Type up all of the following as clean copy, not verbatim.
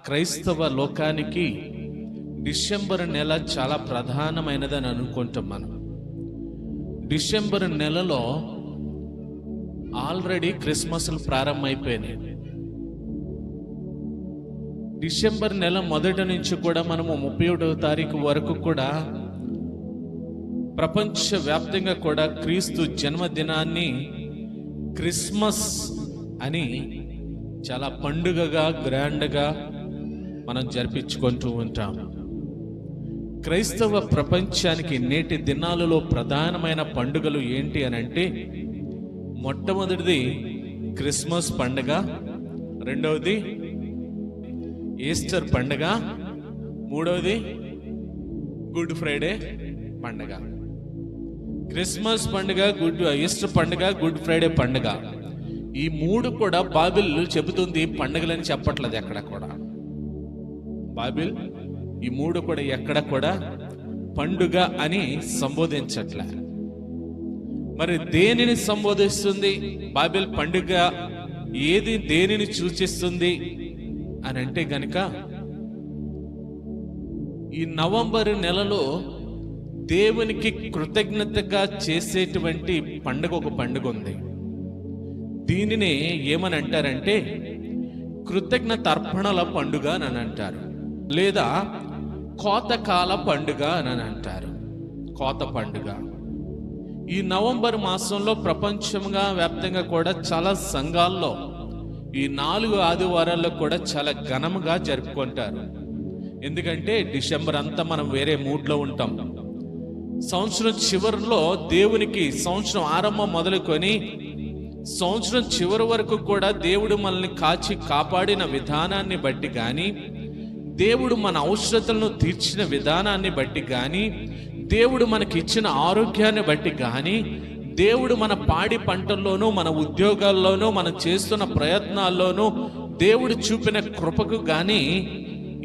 క్రైస్తవ లోకానికి డిసెంబర్ నెల చాలా ప్రధానమైనదని అనుకుంటాం మనం. డిసెంబర్ నెలలో ఆల్రెడీ క్రిస్మస్లు ప్రారంభమైపోయినాయి. డిసెంబర్ నెల మొదటి నుంచి కూడా మనము 31వ తారీఖు వరకు కూడా ప్రపంచవ్యాప్తంగా కూడా క్రీస్తు జన్మదినాన్ని క్రిస్మస్ అని చాలా పండుగగా గ్రాండ్గా మనం జరిపించుకుంటూ ఉంటాం. క్రైస్తవ ప్రపంచానికి నేటి దినాలలో ప్రధానమైన పండుగలు ఏంటి అని అంటే, మొట్టమొదటిది క్రిస్మస్ పండుగ, రెండవది ఈస్టర్ పండుగ, మూడవది గుడ్ ఫ్రైడే పండుగ. క్రిస్మస్ పండుగ, ఈస్టర్ పండుగ, గుడ్ ఫ్రైడే పండుగ, ఈ మూడు కూడా బైబిల్ చెబుతుంది పండుగలని చెప్పట్లేదు ఎక్కడ కూడా. బైబిల్ ఈ మూడు కూడా ఎక్కడ కూడా పండుగ అని సంబోధించట్లే. మరి దేనిని సంబోధిస్తుంది బైబిల్? పండుగ ఏది దేనిని సూచిస్తుంది అని అంటే గనుక, ఈ నవంబర్ నెలలో దేవునికి కృతజ్ఞతగా చేసేటువంటి పండుగ ఒక పండుగ ఉంది. దీనిని ఏమని అంటారంటే కృతజ్ఞత అర్పణల పండుగ అని అంటారు, లేదా కోతకాల పండుగ అని అంటారు. కోత పండుగ ఈ నవంబర్ మాసంలో ప్రపంచంగా వ్యాప్తంగా కూడా చాలా సంఘాల్లో ఈ 4 ఆదివారాల్లో కూడా చాలా ఘనంగా జరుపుకుంటారు. ఎందుకంటే డిసెంబర్ అంతా మనం వేరే మూడ్లో ఉంటాం. సంవత్సరం చివరిలో దేవునికి సంవత్సరం ఆరంభం మొదలుకొని సంవత్సరం చివరి వరకు కూడా దేవుడు మనల్ని కాచి కాపాడిన విధానాన్ని బట్టి కానీ, దేవుడు మన అవసరతలను తీర్చిన విధానాన్ని బట్టి కానీ, దేవుడు మనకి ఇచ్చిన ఆరోగ్యాన్ని బట్టి కానీ, దేవుడు మన పాడి పంటల్లోనూ మన ఉద్యోగాల్లోనూ మనం చేస్తున్న ప్రయత్నాల్లోనూ దేవుడు చూపిన కృపకు కానీ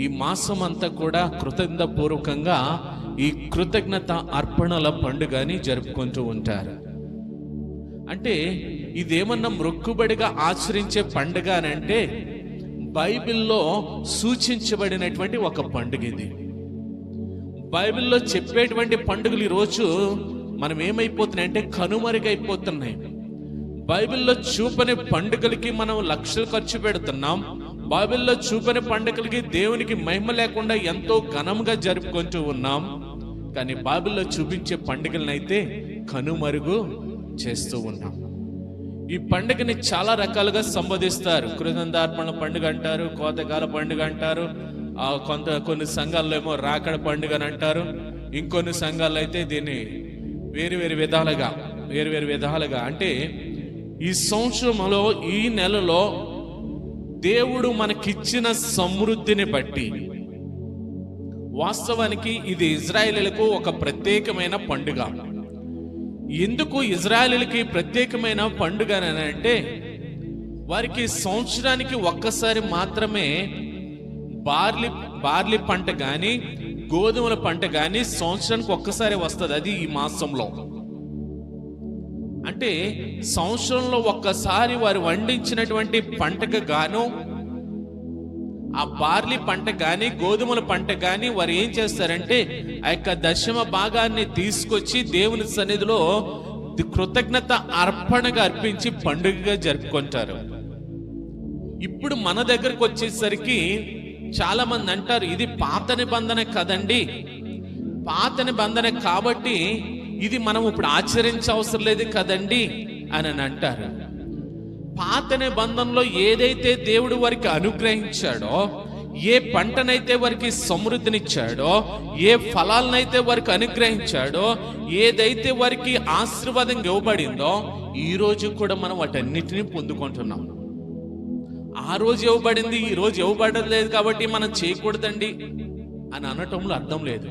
ఈ మాసం అంతా కూడా కృతజ్ఞతాపూర్వకంగా ఈ కృతజ్ఞత అర్పణల పండుగని జరుపుకుంటూ ఉంటారు. అంటే ఇదేమన్నా మొక్కుబడిగా ఆచరించే పండుగ అని అంటే బైబిల్లో సూచించబడినటువంటి ఒక పండుగ ఇది. బైబిల్లో చెప్పేటువంటి పండుగలు ఈరోజు మనం ఏమైపోతున్నాయంటే కనుమరుగైపోతున్నాయి. బైబిల్లో చూపని పండుగలకి మనం లక్షలు ఖర్చు పెడుతున్నాం. బైబిల్లో చూపని పండుగలకి దేవునికి మహిమ లేకుండా ఎంతో ఘనంగా జరుపుకుంటూ ఉన్నాం. కానీ బైబిల్లో చూపించే పండుగలనైతే కనుమరుగు చేస్తూ ఉన్నాం. ఈ పండుగని చాలా రకాలుగా సంబోధిస్తారు. కృతజ్ఞతార్పణ పండుగ అంటారు, కోతకాల పండుగ అంటారు, కొన్ని సంఘాల్లో ఏమో రాకడ పండుగ అని అంటారు. ఇంకొన్ని సంఘాల్లో అయితే దీన్ని వేరు విధాలుగా అంటే ఈ సంవత్సరంలో ఈ నెలలో దేవుడు మనకిచ్చిన సమృద్ధిని బట్టి, వాస్తవానికి ఇది ఇజ్రాయేలీలకు ఒక ప్రత్యేకమైన పండుగ. ఎందుకు ఇజ్రాయేలీలకి ప్రత్యేకమైన పండుగ అని అంటే, వారికి సంవత్సరానికి ఒక్కసారి మాత్రమే బార్లీ పంట కానీ గోధుమల పంట కానీ సంవత్సరానికి ఒక్కసారి వస్తుంది. అది ఈ మాసంలో. అంటే సంవత్సరంలో ఒక్కసారి వారు వండించినటువంటి పంటకు గాను ఆ బార్లీ పంట కానీ గోధుమల పంట కానీ వారు ఏం చేస్తారంటే ఆ యొక్క దశమ భాగాన్ని తీసుకొచ్చి దేవుని సన్నిధిలో కృతజ్ఞత అర్పణగా అర్పించి పండుగగా జరుపుకుంటారు. ఇప్పుడు మన దగ్గరకు వచ్చేసరికి చాలా మంది అంటారు, ఇది పాత నిబంధన కదండి, పాత నిబంధన కాబట్టి ఇది మనం ఇప్పుడు ఆచరించవసరం లేదు కదండి అని అంటారు. పాత నిబంధనలో ఏదైతే దేవుడు వారికి అనుగ్రహించాడో, ఏ పంటనైతే వారికి సమృద్ధినిచ్చాడో, ఏ ఫలాలనైతే వారికి అనుగ్రహించాడో, ఏదైతే వారికి ఆశీర్వాదం ఇవ్వబడిందో, ఈ రోజు కూడా మనం వాటన్నిటిని పొందుకుంటున్నాం. ఆ రోజు ఇవ్వబడింది, ఈ రోజు ఇవ్వబడలేదు కాబట్టి మనం చేయకూడదండి అని అనటంలో అర్థం లేదు.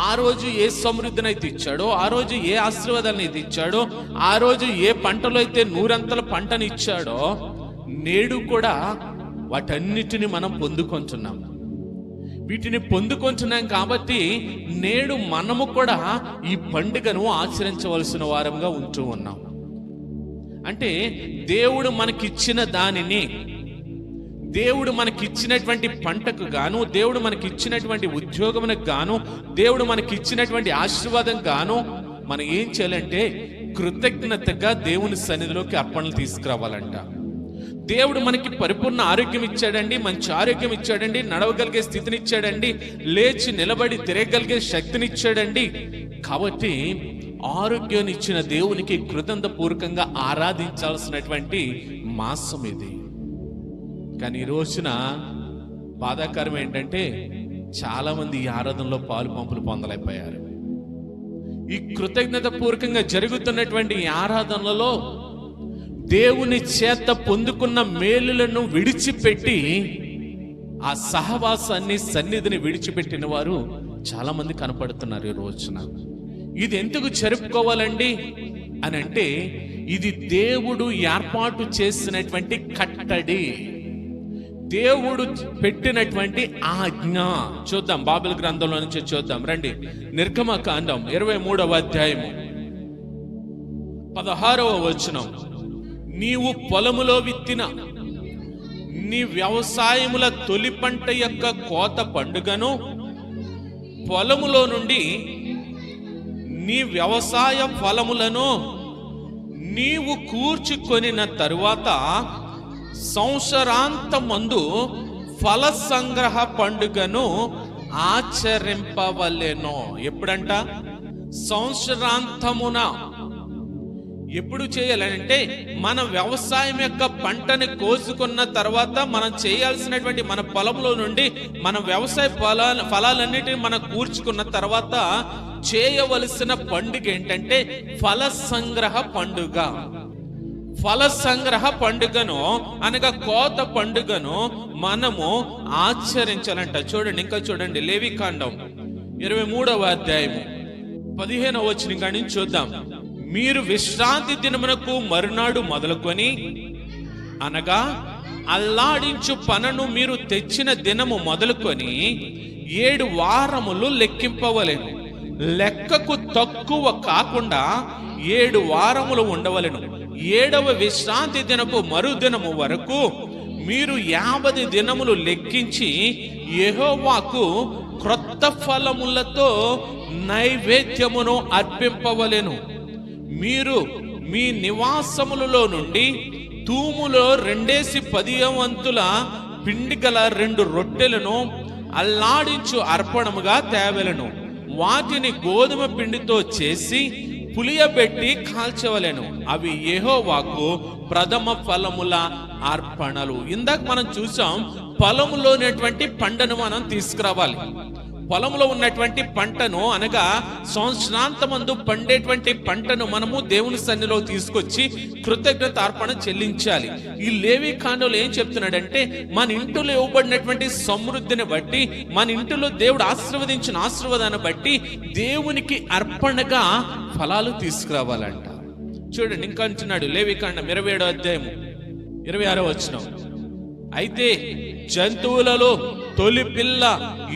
ఆ రోజు ఏ సమృద్ధిని అయితే ఇచ్చాడో, ఆ రోజు ఏ ఆశీర్వాదాలను అయితే ఇచ్చాడో, ఆ రోజు ఏ పంటలో అయితే 100 పంటని ఇచ్చాడో, నేడు కూడా వాటన్నిటిని మనం పొందుకుంటున్నాం. వీటిని పొందుకుంటున్నాం కాబట్టి నేడు మనము కూడా ఈ పండుగను ఆచరించవలసిన వారంగా ఉంటూ ఉన్నాం. అంటే దేవుడు మనకిచ్చిన దానిని, దేవుడు మనకిచ్చినటువంటి పంటకు గాను, దేవుడు మనకిచ్చినటువంటి ఉద్యోగమునకు గాను, దేవుడు మనకిచ్చినటువంటి ఆశీర్వాదం గాను మనం ఏం చేయాలంటే కృతజ్ఞతగా దేవుని సన్నిధిలోకి అర్పణలు తీసుకురావాలంట. దేవుడు మనకి పరిపూర్ణ ఆరోగ్యం ఇచ్చాడండి, మంచి ఆరోగ్యం ఇచ్చాడండి, నడవగలిగే స్థితిని ఇచ్చాడండి, లేచి నిలబడి తిరగగలిగే శక్తిని ఇచ్చాడండి. కాబట్టి ఆరోగ్యాన్ని ఇచ్చిన దేవునికి కృతజ్ఞతాపూర్వకంగా ఆరాధించాల్సినటువంటి మాసం ఇది. కానీ ఈ రోజున బాధాకరం ఏంటంటే చాలా మంది ఈ ఆరాధనలో పాలు పంపులు పొందలేకపోయారు. ఈ కృతజ్ఞత పూర్వకంగా జరుగుతున్నటువంటి ఈ ఆరాధనలలో దేవుని చేత పొందుకున్న మేలులను విడిచిపెట్టి ఆ సహవాసాన్ని, సన్నిధిని విడిచిపెట్టిన వారు చాలా మంది కనపడుతున్నారు ఈ రోజున. ఇది ఎందుకు జరుపుకోవాలండి అని అంటే, ఇది దేవుడు ఏర్పాటు చేసినటువంటి కట్టడి, దేవుడు పెట్టినటువంటి ఆజ్ఞ. చూద్దాం, బైబిల్ గ్రంథంలో నుంచి చూద్దాం రండి. నిర్గమకాండం 23వ అధ్యాయము 16వ వచనం. నీవు పొలములో విత్తిన నీ వ్యవసాయముల తొలి పంట యొక్క కోత పండుగను, పొలములో నుండి నీ వ్యవసాయ ఫలములను నీవు కూర్చుకొనిన తరువాత సంవత్సరాంతమందు ఫల సంగ్రహ పండుగను ఆచరింపవలెను. ఎప్పుడంట? సంవత్సరాంతమున. ఎప్పుడు చేయాలంటే మన వ్యవసాయం యొక్క పంటని కోసుకున్న తర్వాత మనం చేయాల్సినటువంటి, మన పొలంలో నుండి మన వ్యవసాయ ఫలాలన్నిటిని మనం కూర్చుకున్న తర్వాత చేయవలసిన పండుగ ఏంటంటే ఫల సంగ్రహ పండుగ. ఫల సంగ్రహ పండుగను అనగా కోత పండుగను మనము ఆచరించాలంట. చూడండి, ఇంకా చూడండి, లేవికాండం 23వ అధ్యాయము 15వ వచనం కాడి నుంచి చూద్దాం. మీరు విశ్రాంతి దినమునకు మరునాడు మొదలుకొని, అనగా అల్లాడించు పనను మీరు తెచ్చిన దినము మొదలుకొని 7 వారములు లెక్కింపవలెను. లెక్కకు తక్కువ కాకుండా 7 వారములు ఉండవలెను. 7వ విశ్రాంతి దినపు మరుదినము వరకు మీరు 50 దినములు లెక్కించి యెహోవాకు క్రొత్త ఫలములతో నైవేద్యమును అర్పింపవలెను. మీరు మీ నివాసములలో నుండి తూములో 2/10 వంతుల పిండి గల 2 రొట్టెలను అల్లాడించు అర్పణముగా తేవలెను. వాటిని గోధుమ పిండితో చేసి పులియబెట్టి కాల్చవలెను. అవి యెహోవాకు ప్రథమ ఫలముల అర్పణలు. ఇందాక మనం చూసాం, పొలంలోనేటువంటి పంటను మనం తీసుకురావాలి. పొలంలో ఉన్నటువంటి పంటను, అనగా సంవత్సరాంతమందు పండేటువంటి పంటను మనము దేవుని సన్నిధిలో తీసుకొచ్చి కృతజ్ఞత అర్పణ చెల్లించాలి. ఈ లేవికాండంలో ఏం చెప్తున్నాడంటే, మన ఇంటిలో ఇవ్వబడినటువంటి సమృద్ధిని బట్టి, మన ఇంటిలో దేవుడు ఆశీర్వదించిన ఆశీర్వాదాన్ని బట్టి దేవునికి అర్పణగా ఫలాలు తీసుకురావాలంట. చూడండి, ఇంకా అంటున్నాడు లేవికాండం 27వ అధ్యాయము 26వ వచనం. అయితే జంతువులలో తొలి పిల్ల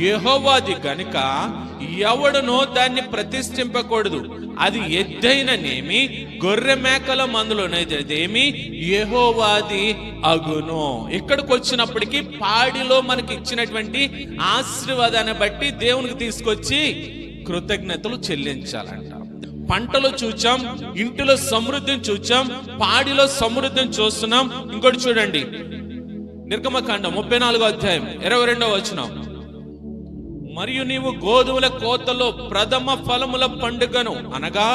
యెహోవాది గనుక ఎవడునో దాన్ని ప్రతిష్ఠింపకూడదు. అది ఎద్దైననేమి, గొర్రె మేకల మందులోనేదేమి యెహోవాది అగును. ఇక్కడికి వచ్చినప్పటికీ పాడిలో మనకి ఇచ్చినటువంటి ఆశీర్వాదాన్ని బట్టి దేవునికి తీసుకొచ్చి కృతజ్ఞతలు చెల్లించాలంట. పంటలో చూచాం, ఇంటిలో సమృద్ధిని చూచాం, పాడిలో సమృద్ధిని చూస్తున్నాం. ఇంకోటి చూడండి, నిర్గమకాండం 34వ అధ్యాయం 22వ వచనం. మరియు నీవు గోధుమల కోతలో ప్రథమ ఫలముల పండుగను, అనగా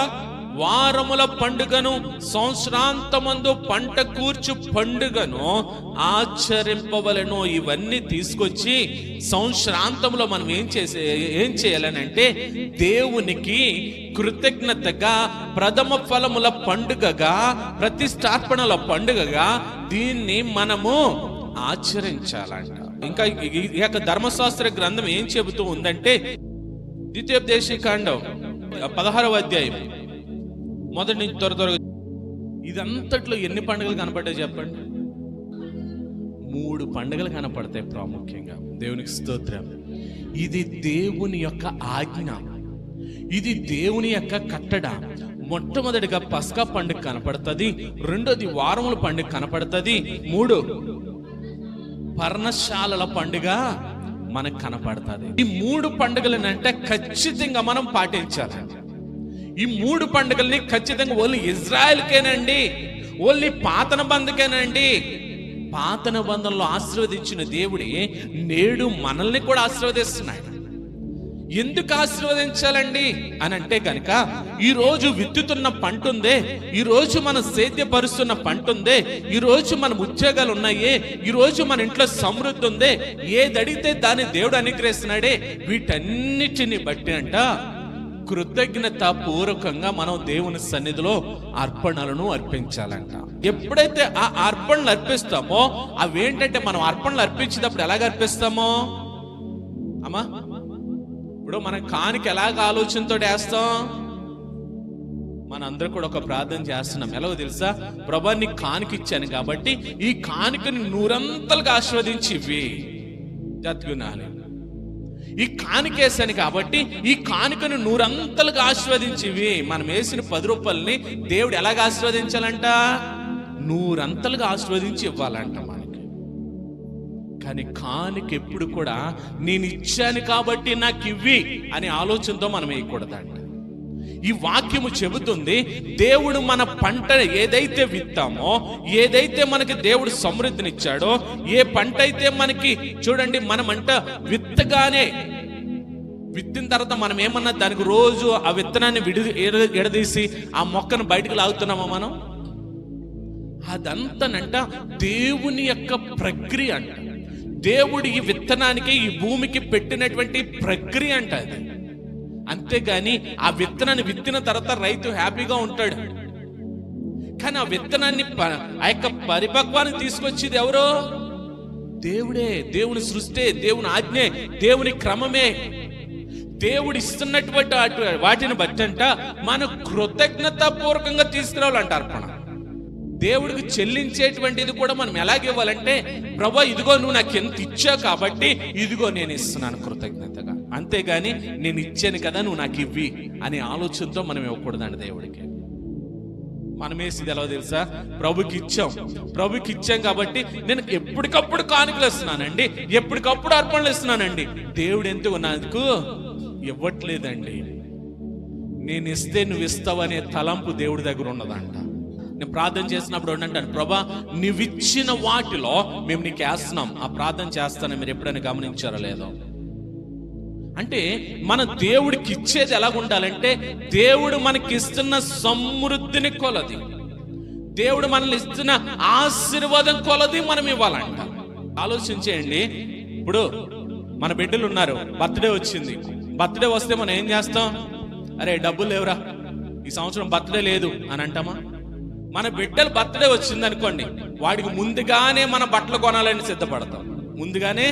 వారముల పండుగను, సంవత్సరాంతమందు పంట కూర్చు పండుగను ఆచరింపవలెను. ఇవన్నీ తీసుకొచ్చి సంవత్సరాంతంలో మనం ఏం చేయాలని అంటే, దేవునికి కృతజ్ఞతగా ప్రథమ ఫలముల పండుగగా, ప్రతిష్టార్పణల పండుగగా దీన్ని మనము ఆచరించాలంట. ఇంకా ఈ యొక్క ధర్మశాస్త్ర గ్రంథం ఏం చెబుతూ ఉందంటే, ద్వితీయోపదేశకాండం 16వ అధ్యాయం 1 నుంచి త్వరగా. ఇదంతట్లో ఎన్ని పండుగలు కనపడ్డాయి చెప్పండి? 3 పండుగలు కనపడతాయి ప్రాముఖ్యంగా. దేవునికి స్తోత్రం. ఇది దేవుని యొక్క ఆజ్ఞ, ఇది దేవుని యొక్క కట్టడ. మొట్టమొదటిగా పస్కా పండుగ కనపడుతుంది, రెండోది వారముల పండుగ కనపడుతుంది, 3 పర్ణశాలల పండుగ మనకు కనపడుతుంది. ఈ 3 పండుగలనంటే ఖచ్చితంగా మనం పాటించాలి. ఈ 3 పండుగల్ని ఖచ్చితంగా ఓన్లీ ఇజ్రాయెల్కేనండి, ఓన్లీ పాత నిబంధనకేనండి. పాత నిబంధనలో ఆశీర్వదించిన దేవుడే నేడు మనల్ని కూడా ఆశీర్వదిస్తున్నాడు. ఎందుకు ఆశీర్వదించాలండి అని అంటే కనుక, ఈ రోజు విత్తుతున్న పంట ఉందే, ఈ రోజు మనం సేద్యపరుస్తున్న పంట ఉందే, ఈ రోజు మన ఉద్యోగాలు ఉన్నాయే, ఈ రోజు మన ఇంట్లో సమృద్ధి ఉందే, ఏది అడిగితే దాన్ని దేవుడు అనుగ్రహిస్తున్నాడే, వీటన్నిటిని బట్టి అంట కృతజ్ఞత పూర్వకంగా మనం దేవుని సన్నిధిలో అర్పణలను అర్పించాలంట. ఎప్పుడైతే ఆ అర్పణలు అర్పిస్తామో, అవేంటంటే మనం అర్పణలు అర్పించేటప్పుడు ఎలాగ అర్పిస్తామో అమ్మా, ఇప్పుడు మనం కానుక ఎలాగ ఆలోచనతో వేస్తాం? మనందరూ కూడా ఒక ప్రార్థన చేస్తున్నాం. ఎలాగో తెలుసా? ప్రభా, నీ కానుక ఇచ్చాను కాబట్టి ఈ కానుకని 100 ఆశీర్వదించి ఇవ్వి జతుకున్నాను. ఈ కానుకేసాను కాబట్టి ఈ కానుకను 100 ఆశీర్వదించివి. మనం వేసిన 10 రూపాయలని దేవుడు ఎలాగ ఆశీర్వదించాలంట? 100 ఆశీర్వదించి ఇవ్వాలంట మనకి. కానీ కానుక ఎప్పుడు కూడా నేను ఇచ్చాను కాబట్టి నాకు ఇవ్వి అనే ఆలోచనతో మనం వేయకూడదంట. ఈ వాక్యము చెబుతుంది, దేవుడు మన పంట ఏదైతే విత్తామో, ఏదైతే మనకి దేవుడు సమృద్ధినిచ్చాడో, ఏ పంట అయితే మనకి చూడండి, మనమంట విత్తగానే విత్తిన తర్వాత మనం ఏమన్నా దానికి రోజు ఆ విత్తనాన్ని ఎడదీసి ఆ మొక్కను బయటకు లాగుతున్నామా మనం? అదంతానంట దేవుని యొక్క ప్రక్రియ అంట. దేవుడు ఈ విత్తనానికి, ఈ భూమికి పెట్టినటువంటి ప్రక్రియ అంట అది. అంతేగాని ఆ విత్తనాన్ని విత్తిన తర్వాత రైతు హ్యాపీగా ఉంటాడు. కానీ ఆ విత్తనాన్ని ఆ యొక్క పరిపక్వానికి తీసుకొచ్చేది ఎవరో? దేవుడే. దేవుని సృష్టి, దేవుని ఆజ్ఞే, దేవుని క్రమమే. దేవుడు ఇస్తున్నటువంటి వాటిని బట్టంట మనం కృతజ్ఞతాపూర్వకంగా తీసుకురావాలంట అర్పణ. దేవుడికి చెల్లించేటువంటిది కూడా మనం ఎలాగివ్వాలంటే, ప్రభా ఇదిగో నువ్వు నాకు ఎంత ఇచ్చావు కాబట్టి ఇదిగో నేను ఇస్తున్నాను కృతజ్ఞతగా. అంతేగాని నేను ఇచ్చాను కదా నువ్వు నాకు ఇవ్వి అనే ఆలోచనతో మనం ఇవ్వకూడదండి దేవుడికి. మనం వేసేది ఎలా తెలుసా? ప్రభుకి ఇచ్చాం కాబట్టి నేను ఎప్పటికప్పుడు కానుకలు ఇస్తున్నానండి, ఎప్పటికప్పుడు అర్పణలు ఇస్తున్నానండి. దేవుడు ఎందుకు నాకు ఇవ్వట్లేదండి. నేను ఇస్తే నువ్వు ఇస్తావనే తలంపు దేవుడి దగ్గర ఉన్నదంట. నేను ప్రార్థన చేసినప్పుడు అంటాను, ప్రభా నువ్విచ్చిన వాటిలో మేము నీకు వేస్తున్నాం. ఆ ప్రార్థన చేస్తానని మీరు ఎప్పుడైనా గమనించారో లేదో? అంటే మన దేవుడికి ఇచ్చేది ఎలాగుండాలంటే, దేవుడు మనకి ఇస్తున్న సమృద్ధిని కొలది, దేవుడు మనల్ని ఇస్తున్న ఆశీర్వాదం కొలది మనం ఇవ్వాలంట. ఆలోచించేయండి. ఇప్పుడు మన బిడ్డలు ఉన్నారు, బర్త్డే వచ్చింది. బర్త్డే వస్తే మనం ఏం చేస్తాం? అరే డబ్బులు లేవురా, ఈ సంవత్సరం బర్త్డే లేదు అని అంటామా? మన బిడ్డలు బర్త్డే వచ్చింది అనుకోండి, వాడికి ముందుగానే మన బట్టలు కొనాలని సిద్ధపడతాం. ముందుగానే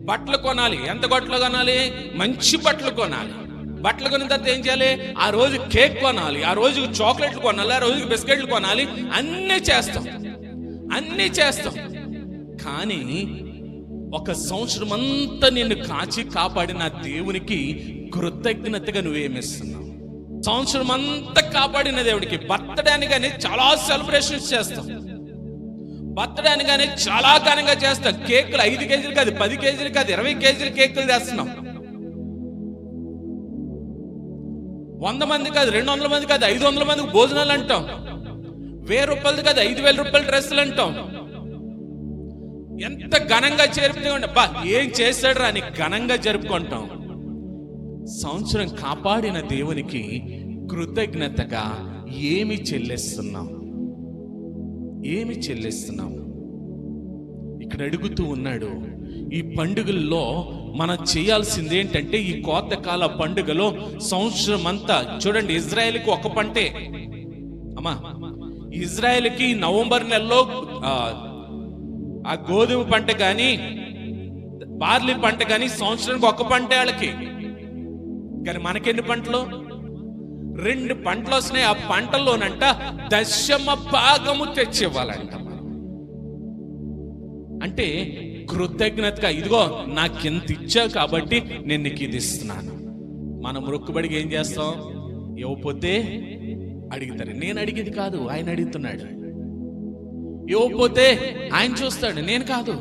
బట్టలు కొనాలి. ఎంత బట్టలు కొనాలి? మంచి బట్టలు కొనాలి. బట్టలు కొనిన తర్వాత ఏం చేయాలి? ఆ రోజు కేక్ కొనాలి, ఆ రోజు చాక్లెట్లు కొనాలి, ఆ రోజుకి బిస్కెట్లు కొనాలి. అన్నీ చేస్తాం. కానీ ఒక సంవత్సరం అంతా నిన్ను కాచి కాపాడిన దేవునికి కృతజ్ఞతగా నువ్వేమిస్తున్నావు? సంవత్సరం అంతా కాపాడిన దేవుడికి బర్త్డే అనగానే చాలా సెలబ్రేషన్స్ చేస్తాం. బర్త్డే అనగానే చాలా ఘనంగా చేస్తాం. కేకులు 5 కేజీలు కాదు, 10 కేజీలు కాదు, 20 కేజీలు కేకులు చేస్తున్నాం. 100 మంది కాదు, 200 మంది కాదు, 500 మందికి భోజనాలు అంటాం. 1000 రూపాయలు కాదు, 5000 రూపాయల డ్రెస్సులు అంటాం. ఎంత ఘనంగా జరుపుకుంటాం. బా ఏం చేశాడు అని ఘనంగా జరుపుకుంటాం. సంవత్సరం కాపాడిన దేవునికి కృతజ్ఞతగా ఏమి చెల్లిస్తున్నాం? ఇక్కడ అడుగుతూ ఉన్నాడు. ఈ పండుగల్లో మనం చేయాల్సింది ఏంటంటే, ఈ కోతకాల పండుగలో సంవత్సరం అంతా చూడండి, ఇజ్రాయెల్కి ఒక పంటే అమ్మా. ఇజ్రాయెల్కి నవంబర్ నెలలో ఆ గోధుమ పంట కానీ బార్లీ పంట కానీ సంవత్సరానికి ఒక పంట వాళ్ళకి. కానీ మనకెన్ని పంటలు? 2 పంటలు వస్తున్నాయి. ఆ పంటల్లోనంట 10వ భాగము తెచ్చివ్వాలంట. అంటే కృతజ్ఞతగా ఇదిగో నాకెంత ఇచ్చావు కాబట్టి నేను నీకు ఇది ఇస్తున్నాను. మనం మొక్కుబడికి ఏం చేస్తాం? ఇవ్వకపోతే అడుగుతారు. నేను అడిగేది కాదు, ఆయన అడుగుతున్నాడు. ఇవ్వకపోతే ఆయన చూస్తాడు, నేను కాదు.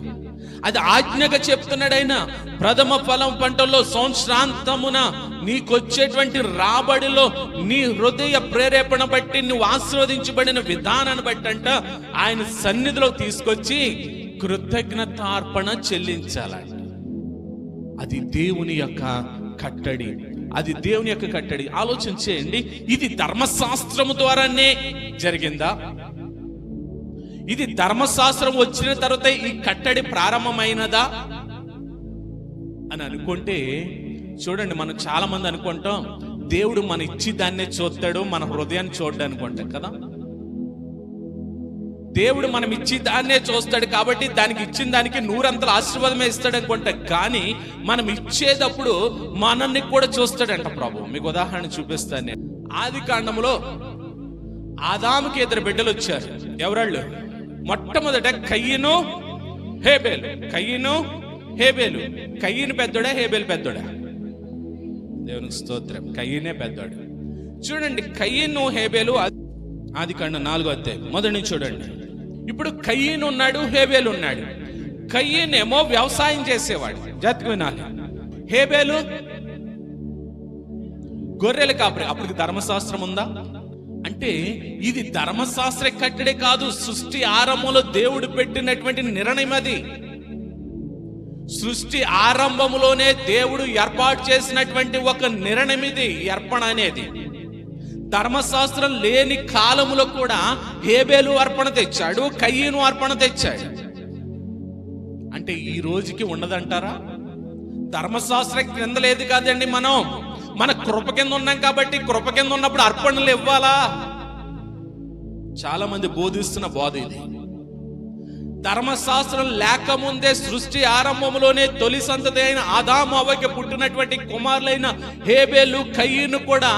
అది ఆజ్ఞగా చెప్తున్నాడు ఆయన. ప్రథమ ఫలం పంటల్లో సంవత్సరాంతమున నీకొచ్చేటువంటి రాబడిలో నీ హృదయ ప్రేరేపణ బట్టి నువ్వు ఆశీర్వదించబడిన విధానాన్ని బట్టి అంట ఆయన సన్నిధిలో తీసుకొచ్చి కృతజ్ఞతార్పణ చెల్లించాలంట. అది దేవుని యొక్క కట్టడి, అది దేవుని యొక్క కట్టడి. ఆలోచన చేయండి, ఇది ధర్మశాస్త్రము ద్వారానే జరిగిందా? ఇది ధర్మశాస్త్రం వచ్చిన తర్వాత ఈ కట్టడి ప్రారంభమైనదా అని అనుకుంటే, చూడండి, మనం చాలా మంది అనుకుంటాం దేవుడు మన ఇచ్చి దాన్నే చూస్తాడు, మన హృదయాన్ని చూడ్డా అనుకుంటాం కదా. దేవుడు మనం ఇచ్చి దాన్నే చూస్తాడు కాబట్టి దానికి ఇచ్చిన దానికి 100 ఆశీర్వాదమే ఇస్తాడు అనుకుంటాం. కానీ మనం ఇచ్చేటప్పుడు మనల్ని కూడా చూస్తాడంట ప్రభు. మీకు ఉదాహరణ చూపిస్తాను నేను. ఆది కాండంలో ఆదాముకి 2 బిడ్డలు వచ్చారు. ఎవరాళ్ళు? మొట్టమొదట కయ్యను హేబేలు. కయ్యను పెద్దోడా హేబేలు పెద్దోడా? దేవునికి స్తోత్రం. కయ్యనే పెద్దోడు. చూడండి, కయ్యను హేబేలు ఆది కాండం 4వ అధ్యాయం మొదటి నుంచి చూడండి. ఇప్పుడు కయ్యను ఉన్నాడు, హేబేలు ఉన్నాడు. కయ్యనేమో వ్యవసాయం చేసేవాడు, జాతికి వినాలి. హేబేలు గొర్రెలు కాపరి. అప్పటికి ధర్మశాస్త్రం ఉందా అంటే ఇది ధర్మశాస్త్ర కట్టడే కాదు, సృష్టి ఆరంభంలో దేవుడు పెట్టినటువంటి నిర్ణయం. అది సృష్టి ఆరంభంలోనే దేవుడు ఏర్పాటు చేసినటువంటి ఒక నిర్ణయం ఇది, అర్పణ అనేది. ధర్మశాస్త్రం లేని కాలములో కూడా హేబేలు అర్పణ తెచ్చాడు, కయ్యను అర్పణ తెచ్చాడు. అంటే ఈ రోజుకి ఉండదంటారా? ధర్మశాస్త్ర క్రింద లేదు కాదండి, మన కృప కింద ఉన్నాం కాబట్టి కృప కింద ఉన్నప్పుడు అర్పణలు ఇవ్వాలా? చాలా మంది బోధిస్తున్న బోధ ఇది. ధర్మశాస్త్రం లేకముందే సృష్టి ఆరంభంలోనే తొలి సంతతి అయిన ఆదాము అవ్వకి పుట్టినటువంటి కుమారులైన హేబేలు కయ్యను కూడా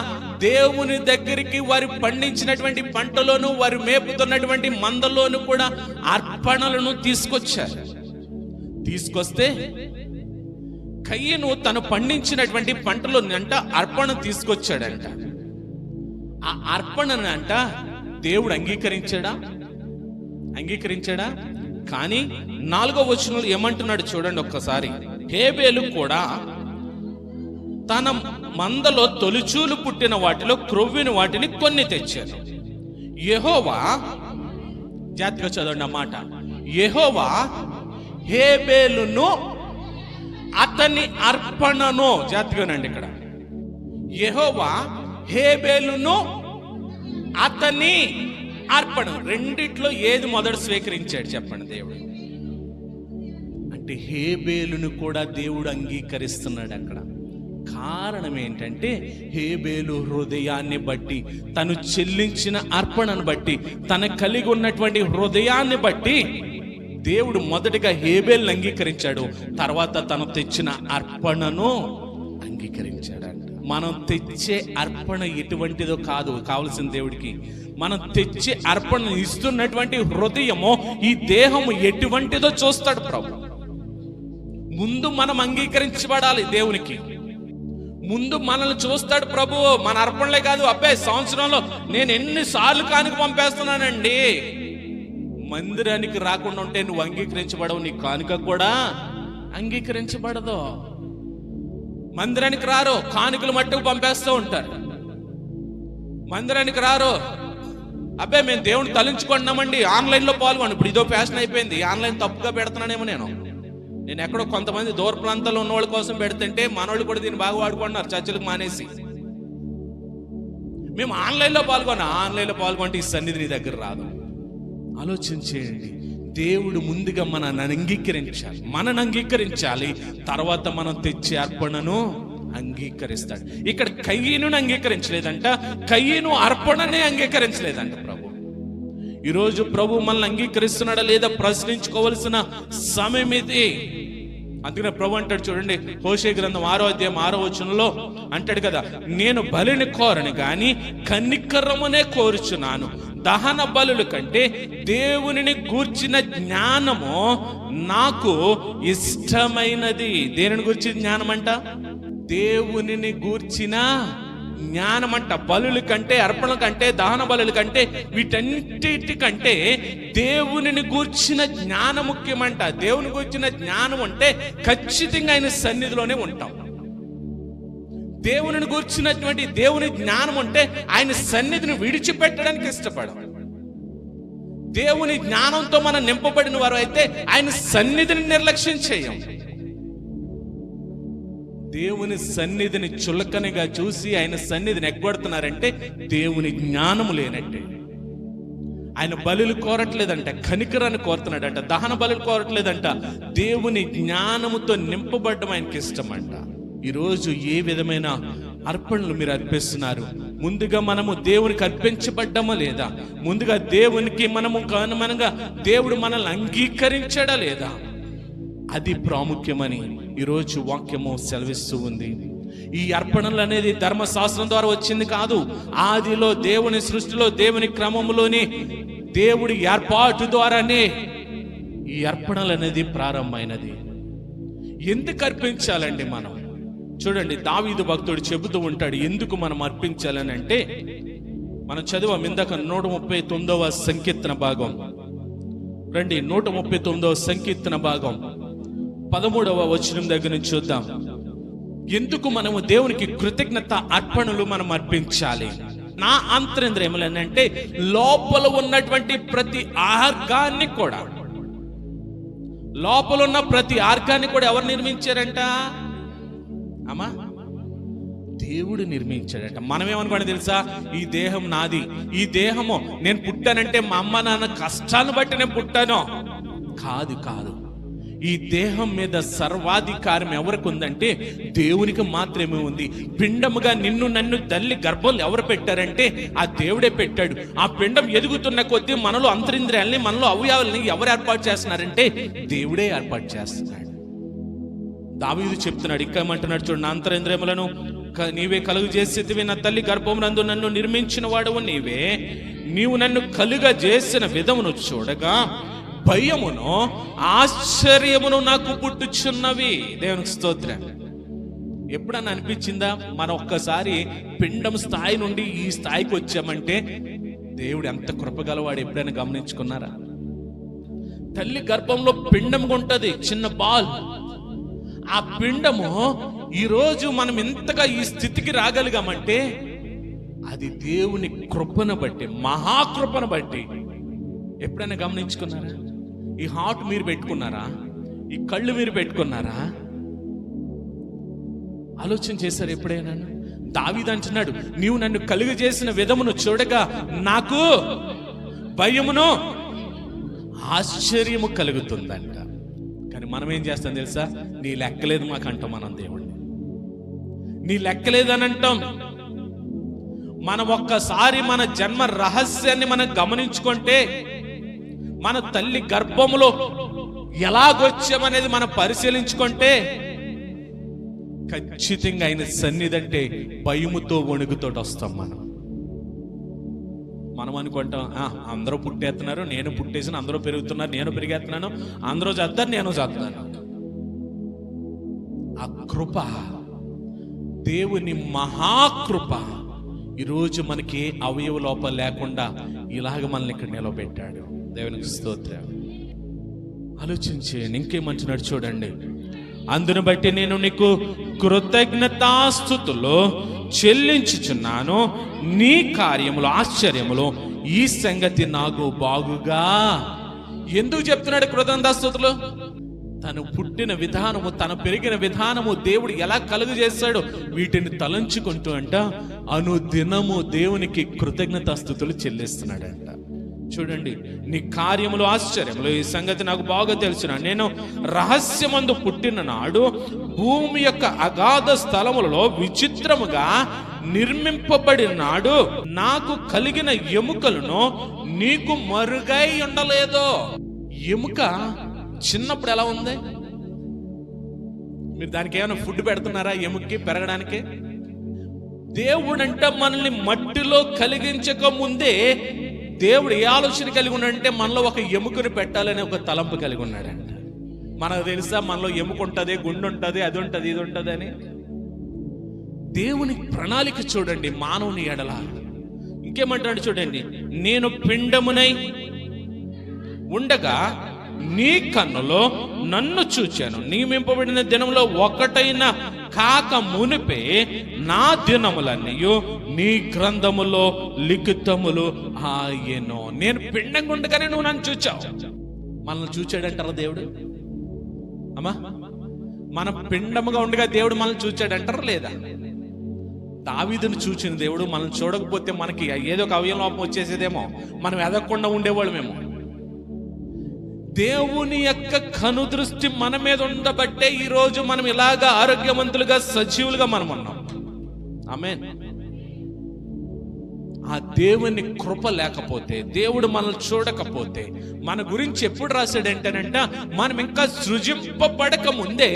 దేవుని దగ్గరికి వారు పండించినటువంటి పంటలోను వారు మేపుతున్నటువంటి మందలోను కూడా అర్పణలను తీసుకొచ్చారు. తీసుకొస్తే కయ్యను తను పండించినటువంటి పంటలో అంట అర్పణ తీసుకొచ్చాడంట. ఆ అర్పణను అంట దేవుడు అంగీకరించాడా? కానీ 4వ వచనంలో ఏమంటున్నాడు చూడండి ఒక్కసారి. హేబేలు కూడా తన మందలో తొలిచూలు పుట్టిన వాటిలో క్రొవ్విన వాటిని కొన్ని తెచ్చాను. యెహోవా, జాగ్రత్తగా చదవండి ఆ మాట, యెహోవా హేబేలును అతని అర్పణను, జాగ్రత్తగానండి ఇక్కడ, యెహోవా హేబేలును అతని అర్పణ, రెండిట్లో ఏది మొదట స్వీకరించాడు చెప్పండి దేవుడు? అంటే హేబేలును కూడా దేవుడు అంగీకరిస్తున్నాడు అక్కడ. కారణం ఏంటంటే హేబేలు హృదయాన్ని బట్టి, తను చెల్లించిన అర్పణను బట్టి, తన కలిగి ఉన్నటువంటి హృదయాన్ని బట్టి దేవుడు మొదటిగా హేబేలును అంగీకరించాడు, తర్వాత తను తెచ్చిన అర్పణను అంగీకరించాడంట. మనం తెచ్చే అర్పణ ఎటువంటిదో కాదు కావలసిన దేవుడికి. మనం తెచ్చే అర్పణ ఇస్తున్నటువంటి హృదయమో ఈ దేహము ఎటువంటిదో చూస్తాడు ప్రభు. ముందు మనం అంగీకరించబడాలి దేవునికి. ముందు మనల్ని చూస్తాడు ప్రభు. మన అర్పణలే కాదు, అబ్బాయి సంవత్సరంలో నేను ఎన్నిసార్లు కానుక పంపేస్తున్నానండి. మందిరానికి రాకుండా ఉంటే నువ్వు అంగీకరించబడవు, నీ కానుక కూడా అంగీకరించబడదు. మందిరానికి రారు, కానుకలు మట్టుకు పంపేస్తూ ఉంటారు. మందిరానికి రారు, అబ్బాయి మేము దేవుని తలంచుకుంటున్నామండి, ఆన్లైన్లో పాల్గొండి. ఇప్పుడు ఇదో ఫ్యాషన్ అయిపోయింది, ఆన్లైన్ తప్పుగా పెడుతున్నానేమో. నేను ఎక్కడో కొంతమంది దూర ప్రాంతాల్లో ఉన్న వాళ్ళ కోసం పెడుతుంటే మనోళ్ళు కూడా దీన్ని బాగా వాడుకుంటున్నారు, చర్చలకు మానేసి. మేము ఆన్లైన్లో పాల్గొంటే ఈ సన్నిధి నీ దగ్గర రాదు. ఆలోచించేయండి. దేవుడు ముందుగా మనల్ని అంగీకరించాలి, తర్వాత మనం తెచ్చే అర్పణను అంగీకరిస్తాడు. ఇక్కడ కయ్యను అంగీకరించలేదంట, కయ్యను అర్పణనే అంగీకరించలేదంట ప్రభు. ఈరోజు ప్రభు మనల్ని అంగీకరిస్తున్నాడా లేదా ప్రశ్నించుకోవలసిన సమయం ఇది. అందుకనే ప్రభు అంటాడు చూడండి, హోషే గ్రంథం 6వ అధ్యాయం 6వ వచనంలో అంటాడు కదా, నేను బలిని కోరను గాని కనికరమునే కోరుచున్నాను. దహన బలుల కంటే దేవునిని గూర్చిన జ్ఞానము నాకు ఇష్టమైనది. దేనిని గూర్చిన జ్ఞానం అంట? దేవునిని గూర్చిన జ్ఞానం అంట. బలుల కంటే, అర్పణల కంటే, దహన బలుల కంటే, వీటన్నిటికంటే దేవునిని గూర్చిన జ్ఞానం ముఖ్యమంట. దేవుని గూర్చిన జ్ఞానం అంటే ఖచ్చితంగా ఆయన సన్నిధిలోనే ఉంటాం. దేవునిని గూర్చినటువంటి దేవుని జ్ఞానం అంటే ఆయన సన్నిధిని విడిచిపెట్టడానికి ఇష్టపడం. దేవుని జ్ఞానంతో మనం నింపబడిన వారు అయితే ఆయన సన్నిధిని నిర్లక్ష్యం చేయం. దేవుని సన్నిధిని చులకనగా చూసి ఆయన సన్నిధిని ఎగ్గొడుతున్నారంటే దేవుని జ్ఞానము లేనట్టే. ఆయన బలులు కోరట్లేదంట, కనికరాన్ని కోరుతున్నాడంట, దహన బలులు కోరట్లేదంట. దేవుని జ్ఞానముతో నింపబడడం ఆయనకి ఇష్టం అంట. ఈరోజు ఏ విధమైన అర్పణలు మీరు అర్పిస్తున్నారు? ముందుగా మనము దేవునికి అర్పించబడ్డమా లేదా? ముందుగా దేవునికి మనము మనగా దేవుడు మనల్ని అంగీకరించడా లేదా? అది ప్రాముఖ్యమని ఈరోజు వాక్యము సెలవిస్తూ ఉంది. ఈ అర్పణలు అనేది ధర్మశాస్త్రం ద్వారా వచ్చింది కాదు. ఆదిలో దేవుని సృష్టిలో దేవుని క్రమంలోని దేవుడి ఏర్పాటు ద్వారానే ఈ అర్పణలు అనేది ప్రారంభమైనది. ఎందుకు అర్పించాలండి మనం? చూడండి, దావీదు భక్తుడు చెబుతూ ఉంటాడు ఎందుకు మనం అర్పించాలని. అంటే మనం చదివాం ఇందాక 139వ సంకీర్తన భాగం. రండి, 139వ సంకీర్తన భాగం 13వ వచనం దగ్గర నుంచి చూద్దాం. ఎందుకు మనము దేవునికి కృతజ్ఞత అర్పణలు మనం అర్పించాలి? నా అంతరింద్రియములనంటే లోపల ఉన్నటువంటి ప్రతి ఆర్గాన్ని కూడా, లోపల ఉన్న ప్రతి ఆర్గాన్ని కూడా ఎవరు నిర్మించారంట? అమ్మా, దేవుడు నిర్మించాడంట. మనమేమనుకోండి తెలుసా? ఈ దేహం నాది, ఈ దేహము నేను పుట్టానంటే మా అమ్మ నాన్న కష్టాలను బట్టి నేను పుట్టాను. కాదు కాదు, ఈ దేహం మీద సర్వాధికారం ఎవరికి ఉందంటే దేవునికి మాత్రమే ఉంది. పిండముగా నిన్ను నన్ను తల్లి గర్భంలో ఎవరు పెట్టారంటే ఆ దేవుడే పెట్టాడు. ఆ పిండం ఎదుగుతున్న కొద్దీ మనలో అంతరింద్రియాలని, మనలో అవయవాలని ఎవరు ఏర్పాటు చేస్తున్నారంటే దేవుడే ఏర్పాటు చేస్తున్నాడు. దావీదు చెప్తున్నాడు, ఇంకా ఏమంటున్నాడు చూడండి, నా అంతరింద్రియములను నీవే కలుగు చేసేదివి, నా తల్లి గర్భమునందు నన్ను నిర్మించిన వాడవు నీవే. నీవు నన్ను కలుగ చేసిన విధమును చూడగా భయమును ఆశ్చర్యమును నాకు పుట్టుచున్నవి. దేవునికి స్తోత్రం. ఎప్పుడన్నా అనిపించిందా మనం ఒక్కసారి పిండం స్థాయి నుండి ఈ స్థాయికి వచ్చామంటే దేవుడు ఎంత కృపగలవాడు? ఎప్పుడైనా గమనించుకున్నారా? తల్లి గర్భంలో పిండం ఉంటది, చిన్న బాల్. ఆ పిండము ఈరోజు మనం ఎంతగా ఈ స్థితికి రాగలిగామంటే అది దేవుని కృపను బట్టి, మహాకృపను బట్టి. ఎప్పుడైనా గమనించుకున్నారా? ఈ హార్ట్ మీరు పెట్టుకున్నారా? ఈ కళ్ళు మీరు పెట్టుకున్నారా? ఆలోచన చేశారు ఎప్పుడైనా? దావీదు అంటున్నాడు, నీవు నన్ను కలుగ చేసిన విధమును చూడగా నాకు భయమును ఆశ్చర్యము కలుగుతుందంట. కానీ మనం ఏం చేస్తాం తెలుసా? నీ లెక్కలేదు మాకు అంటాం మనం దేవుణ్ణి. నీ లెక్కలేదని అంటాం. మనం ఒక్కసారి మన జన్మ రహస్యాన్ని మనం గమనించుకుంటే, మన తల్లి గర్భములో ఎలాగొచ్చామనేది మనం పరిశీలించుకుంటే ఖచ్చితంగా ఆయన సన్నిధంటే భయముతో వణుకుతోటి వస్తాం. మనం అనుకుంటాం, అందరూ పుట్టేస్తున్నారు, నేను పుట్టేసిన, అందరూ పెరుగుతున్నారు, నేను పెరిగేస్తున్నాను, అందరూ చేస్తారు, నేను చేస్తున్నాను. ఆ కృప, దేవుని మహాకృప ఈరోజు మనకి అవయవ లోపం లేకుండా ఇలాగ మనల్ని ఇక్కడ నిలబెట్టాడు. దేవునికి స్తోత్రం. ఆలోచించేయండి, ఇంకేమంటున్నాడు చూడండి. అందును బట్టి నేను నీకు కృతజ్ఞతాస్తుతులు చెల్లించుచున్నాను, నీ కార్యములు ఆశ్చర్యములు, ఈ సంగతి నాకు బాగుగా. ఎందుకు చెప్తున్నాడు కృతజ్ఞతాస్తుతులు? తను పుట్టిన విధానము, తను పెరిగిన విధానము, దేవుడు ఎలా కలుగు చేశాడో వీటిని తలంచుకుంటూ అంట అనుదినము దేవునికి కృతజ్ఞతాస్తుతులు చెల్లిస్తున్నాడంట. చూడండి, నీ కార్యములు ఆశ్చర్యములు, ఈ సంగతి నాకు బాగా తెలుసునా. నేను రహస్యమందు పుట్టిన నాడు భూమి యొక్క అగాధ స్థలములలో విచిత్రముగా నిర్మింపబడిన నాడు నాకు కలిగిన ఎముకలను నీకు మరుగై ఉండలేదు. ఎముక చిన్నప్పుడు ఎలా ఉంది? మీరు దానికి ఏమైనా ఫుడ్ పెడుతున్నారా ఎముకకి పెరగడానికి? దేవుడంట మనల్ని మట్టిలో కలిగించక ముందే దేవుడు ఏ ఆలోచన కలిగి ఉన్నాడంటే మనలో ఒక ఎముకను పెట్టాలని ఒక తలంపు కలిగి ఉన్నాడంట. మనకు తెలుసా మనలో ఎముక ఉంటుంది, గుండె ఉంటుంది, అది ఉంటుంది, ఇది ఉంటుంది అని? దేవుని ప్రణాళిక చూడండి మానవుని ఎడల. ఇంకేమంటాడు చూడండి, నేను పిండమునై ఉండగా నీ కన్నులో నన్ను చూచాను, నియమింపబడిన దినంలో ఒకటైనా కాక మునిపే నా దినములన్నయు నీ గ్రంథములో లిఖితములు ఆయనో. నేను పిండంగా ఉండగానే నువ్వు నన్ను చూచావు. మనల్ని చూచాడంటారా దేవుడు? అమ్మా, మన పిండముగా ఉండగా దేవుడు మనల్ని చూచాడంటారా లేదా? దావీదును చూచిన దేవుడు మనం చూడకపోతే మనకి ఏదో ఒక అవయవ లోపం వచ్చేసేదేమో, మనం ఎదగకుండా ఉండేవాళ్ళమేమో. దేవుని యొక్క కనుదృష్టి మన మీద ఉండబట్టే ఈరోజు మనం ఇలాగా ఆరోగ్యవంతులుగా సజీవులుగా మనం ఉన్నాం. ఆమేన్. ఆ దేవుని కృప లేకపోతే, దేవుడు మనల్ని చూడకపోతే, మన గురించి ఎప్పుడు రాశాడంటేనంట, మనం ఇంకా సృజింపబడక ముందే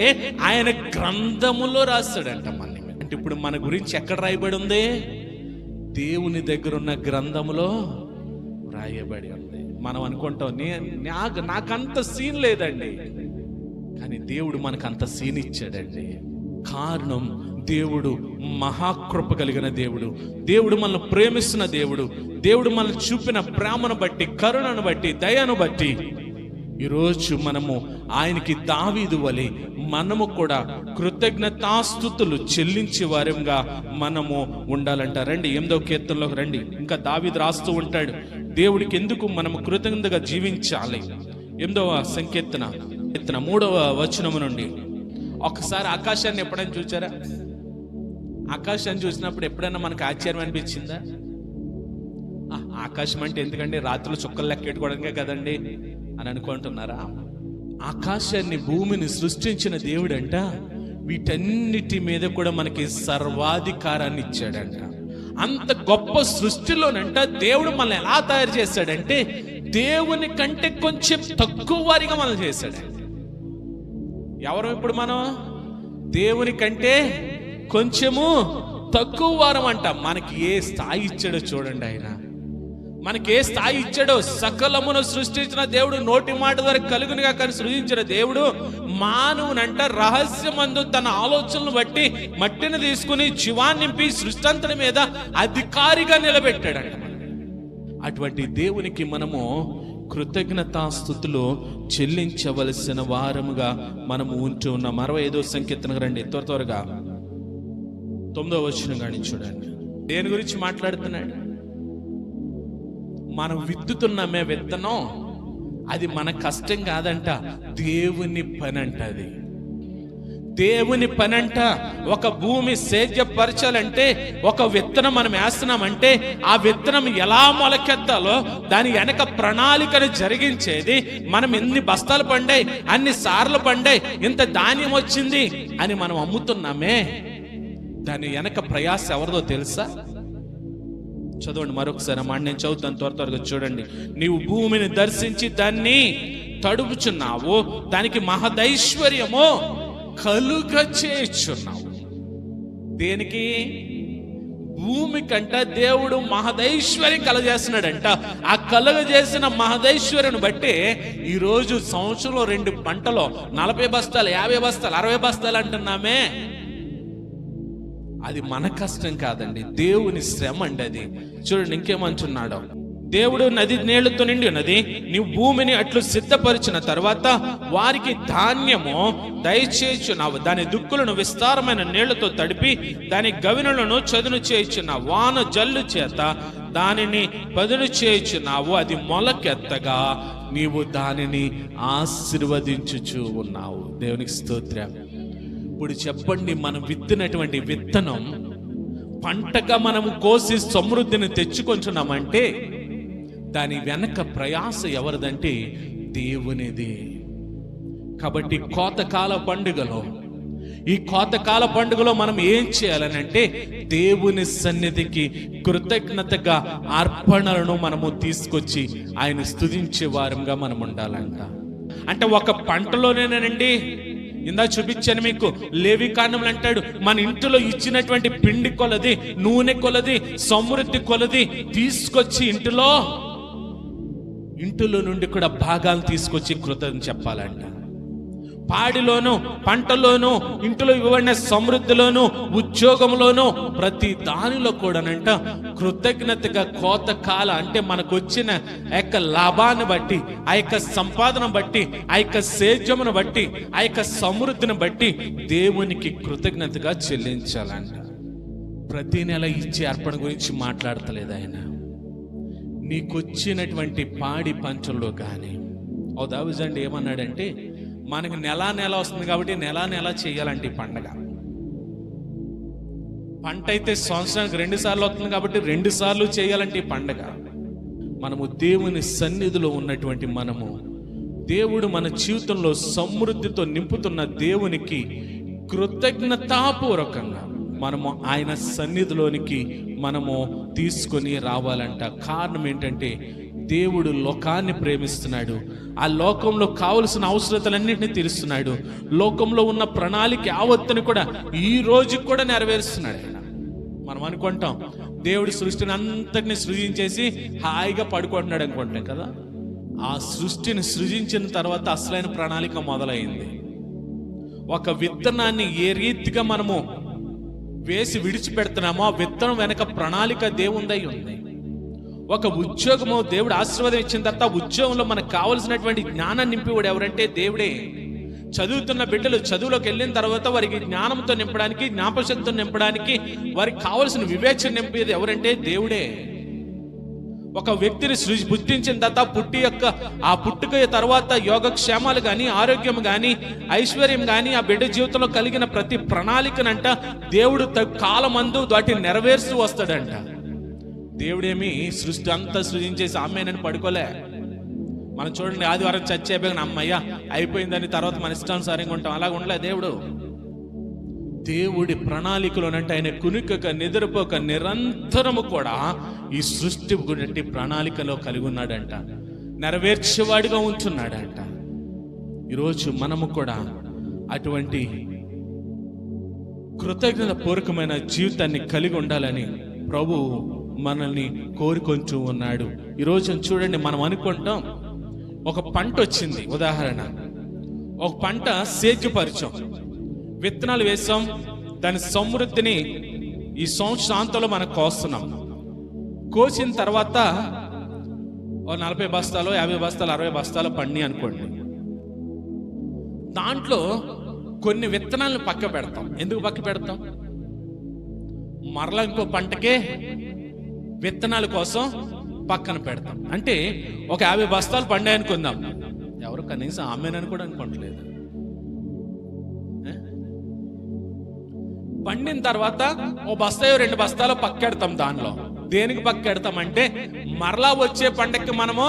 ఆయన గ్రంథములో రాశాడంట. అంటే ఇప్పుడు మన గురించి ఎక్కడ రాయబడి ఉంది? దేవుని దగ్గర ఉన్న గ్రంథములో రాయబడి ఉంది. మనం అనుకుంటాం నాకంత సీన్ లేదండి, కానీ దేవుడు మనకు అంత సీన్ ఇచ్చాడండి. కారణం, దేవుడు మహాకృప కలిగిన దేవుడు, దేవుడు మనల్ని ప్రేమిస్తున్న దేవుడు, దేవుడు మనల్ని చూపిన ప్రేమను బట్టి, కరుణను బట్టి, దయను బట్టి ఈరోజు మనము ఆయనకి దావీదు వలె మనము కూడా కృతజ్ఞతాస్తుతులు చెల్లించే వారంగా మనము ఉండాలంట. రండి 8వ కీర్తనలోకి రండి. ఇంకా దావీదు రాస్తూ ఉంటాడు, దేవుడికి ఎందుకు మనము కృతజ్ఞతగా జీవించాలి. 8వ సంకీర్తన 3వ వచనము నుండి. ఒకసారి ఆకాశాన్ని ఎప్పుడైనా చూచారా? ఆకాశాన్ని చూసినప్పుడు ఎప్పుడైనా మనకు ఆశ్చర్యం అనిపించిందా? ఆకాశం అంటే ఎందుకండి, రాత్రులు చుక్కలు లెక్కెట్టుకోవడానికే కదండి అని అనుకుంటున్నారా? ఆకాశాన్ని, భూమిని సృష్టించిన దేవుడంట వీటన్నిటి మీద కూడా మనకి సర్వాధికారాన్ని ఇచ్చాడంట. అంత గొప్ప సృష్టిలోనంట దేవుడు మనల్ని ఎలా తయారు చేశాడంటే, దేవుని కంటే కొంచెం తక్కువ వారిగా మనం చేశాడు. ఎవరు ఇప్పుడు మనం? దేవుని కంటే కొంచెము తక్కువ వారం అంట. మనకి ఏ స్థాయి ఇచ్చాడో చూడండి. ఆయన మనకి ఏ స్థాయి ఇచ్చాడో. సకలమును సృష్టించిన దేవుడు, నోటి మాట ద్వారా కలుగునిగా కానీ సృజించిన దేవుడు మానవునంట రహస్యమందు తన ఆలోచనలు బట్టి మట్టిని తీసుకుని జీవాన్ని నింపి సృష్టి అంతటి మీద అధికారిగా నిలబెట్టాడంట. అటువంటి దేవునికి మనము కృతజ్ఞతాస్తుతులు చెల్లించవలసిన వారముగా మనము ఉంటూ ఉన్నాం. 65వ సంకీర్తనకు రండి త్వరగా. 9వ వచనం కానీ చూడండి. దేని గురించి మాట్లాడుతున్నాడు? మనం విత్తుతున్నమే విత్తనం, అది మన కష్టం కాదంట, దేవుని పని అంట. అది దేవుని పని అంట. ఒక భూమి సేద్యపరచాలంటే, ఒక విత్తనం మనం వేస్తున్నామంటే ఆ విత్తనం ఎలా మొలకెత్తాలో దాని వెనక ప్రణాళికను జరిగించేది. మనం ఎన్ని బస్తాలు పండాయి, అన్ని సార్లు పండాయి, ఇంత ధాన్యం వచ్చింది అని మనం అమ్ముతున్నామే, దాని వెనక ప్రయాస ఎవరిదో తెలుసా? చదవండి మరొకసారి మాట, నేను చదువుతాను త్వరగా చూడండి. నీవు భూమిని దర్శించి దాన్ని తడుపుచున్నావు, దానికి మహదైశ్వర్యము కలుగ చేయుచున్నావు. దేనికి? భూమి కంట దేవుడు మహదైశ్వర్యం కలగజేస్తున్నాడంట. ఆ కలుగజేసిన మహదైశ్వర్యం బట్టి ఈరోజు సంవత్సరంలో 2 పంటలో 40 బస్తాలు, 50 బస్తాలు, 60 బస్తాలు అంటున్నామే. అది మన కష్టం కాదండి, దేవుని శ్రమ అండి అది. చూడండి ఇంకేమంటున్నాడు. దేవుడు నది నీళ్లతో నిండి ఉన్నది, నీవు భూమిని అట్లు సిద్ధపరిచిన తర్వాత వారికి ధాన్యము దయచేయుచున్నావు. దాని దుక్కులను విస్తారమైన నీళ్లతో తడిపి దాని గవినులను చదును చేయుచున్నావు. వాన జల్లు చేత దానిని పదును చేయుచున్నావు. అది మొలకెత్తగా నీవు దానిని ఆశీర్వదించుచు ఉన్నావు. దేవునికి స్తోత్రం. ఇప్పుడు చెప్పండి, మనం విత్తినటువంటి విత్తనం పంటగా మనము కోసి సమృద్ధిని తెచ్చుకొంచున్నామంటే దాని వెనక ప్రయాస ఎవరిదంటే దేవునిది. కాబట్టి ఈ కోతకాల పండుగలో మనం ఏం చేయాలని అంటే, దేవుని సన్నిధికి కృతజ్ఞతగా అర్పణలను మనము తీసుకొచ్చి ఆయన స్తుతించే వారంగా మనం ఉండాలంట. అంటే ఒక పంటలోనేనండి, ఇందా చూపించాను మీకు, లేవికాండములు అంటాడు మన ఇంటిలో ఇచ్చినటువంటి పిండి కొలది, నూనె కొలది, సమృద్ధి కొలది తీసుకొచ్చి ఇంటిలో నుండి కూడా భాగాలు తీసుకొచ్చి కృతజ్ఞత చెప్పాలంట. పాడిలోను, పంటలోను, ఇంటిలో ఇవ్వబడిన సమృద్ధిలోను, ఉద్యోగంలోను, ప్రతి దానిలో కూడానంట కృతజ్ఞతగా కోతకాల అంటే మనకు వచ్చిన ఆ యొక్క లాభాన్ని బట్టి, ఆ యొక్క సంపాదన బట్టి, ఆ యొక్క సేద్యమును బట్టి, ఆ యొక్క సమృద్ధిని బట్టి దేవునికి కృతజ్ఞతగా చెల్లించాలంట. ప్రతి నెల ఇచ్చే అర్పణ గురించి మాట్లాడతలేదు ఆయన. నీకొచ్చినటువంటి పాడి పంటల్లో కానీ ఓ దావిజండి ఏమన్నాడంటే, మనకి నెల వస్తుంది కాబట్టి నెల చేయాలంటే ఈ పండగ. పంట అయితే సంవత్సరానికి 2 సార్లు వస్తుంది కాబట్టి 2 సార్లు చేయాలంటే ఈ పండగ. మనము దేవుని సన్నిధిలో ఉన్నటువంటి మనము, దేవుడు మన జీవితంలో సమృద్ధితో నింపుతున్న దేవునికి కృతజ్ఞతాపూర్వకంగా మనము ఆయన సన్నిధిలోనికి మనము తీసుకొని రావాలంట. కారణం ఏంటంటే దేవుడు లోకాన్ని ప్రేమిస్తున్నాడు. ఆ లోకంలో కావలసిన అవసరతలన్నింటినీ తీరుస్తున్నాడు. లోకంలో ఉన్న ప్రణాళిక యావత్తుని కూడా ఈ రోజు కూడా నెరవేరుస్తున్నాడు ఆయన. మనం అనుకుంటాం దేవుడు సృష్టిని అంతటిని సృజించేసి హాయిగా పడుకుంటున్నాడు అనుకుంటాం కదా. ఆ సృష్టిని సృజించిన తర్వాత అసలైన ప్రణాళిక మొదలైంది. ఒక విత్తనాన్ని ఏ రీతిగా మనము వేసి విడిచిపెడుతున్నామో ఆ విత్తనం వెనక ప్రణాళిక దేవుందై ఉంది. ఒక ఉద్యోగము దేవుడు ఆశీర్వాదం ఇచ్చిన తర్వాత ఉద్యోగంలో మనకు కావలసినటువంటి జ్ఞానాన్ని నింపేవాడు ఎవరంటే దేవుడే. చదువుతున్న బిడ్డలు చదువులోకి వెళ్ళిన తర్వాత వారికి జ్ఞానంతో నింపడానికి, జ్ఞాపశక్తితో నింపడానికి, వారికి కావలసిన వివేచన నింపేది ఎవరంటే దేవుడే. ఒక వ్యక్తిని పుట్టించిన తర్వాత ఆ పుట్టుక తర్వాత యోగక్షేమాలు కానీ, ఆరోగ్యం కానీ, ఐశ్వర్యం కానీ ఆ బిడ్డ జీవితంలో కలిగిన ప్రతి ప్రణాళికనంట దేవుడు కాలమందు వాటిని నెరవేరుస్తూ వస్తాడంట. దేవుడేమి సృష్టి అంతా సృజించేసి అమ్మేనని పడుకోలే. మనం చూడండి, ఆదివారం చర్చ అయిపోయిన అమ్మయ్య అయిపోయిందని తర్వాత మన ఇష్టానుసారంగా ఉంటాం. అలాగ ఉండలే దేవుడు. దేవుడి ప్రణాళికలోనంటే ఆయన కునుకక నిద్రపోక నిరంతరము కూడా ఈ సృష్టి గురించి ప్రణాళికలో కలిగి ఉన్నాడంట, నెరవేర్చేవాడిగా ఉంటున్నాడంట. ఈరోజు మనము కూడా అటువంటి కృతజ్ఞత పూర్వకమైన జీవితాన్ని కలిగి ఉండాలని ప్రభు మనల్ని కోరుకొంటూ ఉన్నాడు. ఈరోజు చూడండి, మనం అనుకుంటాం ఒక పంట వచ్చింది, ఉదాహరణ ఒక పంట సేద్యపరిచాం, విత్తనాలు వేసాం, దాని సమృద్ధిని ఈ సంవత్సరాంతంలో మనం కోస్తున్నాం. కోసిన తర్వాత 40 బస్తాలు, 50 బస్తాలు, 60 బస్తాలు పండి అనుకోండి. దాంట్లో కొన్ని విత్తనాలను పక్క పెడతాం. ఎందుకు పక్క పెడతాం? మరలా ఇంకో పంటకే విత్తనాల కోసం పక్కన పెడతాం. అంటే ఒక 50 బస్తాలు పండాయి అనుకుందాం, ఎవరు కనీసం ఆమెనని కూడా అనుకోవట్లేదు. పండిన తర్వాత ఓ బస్తాయో 2 బస్తాలు పక్కెడతాం. దానిలో దేనికి పక్కెడతామంటే మరలా వచ్చే పంటకి మనము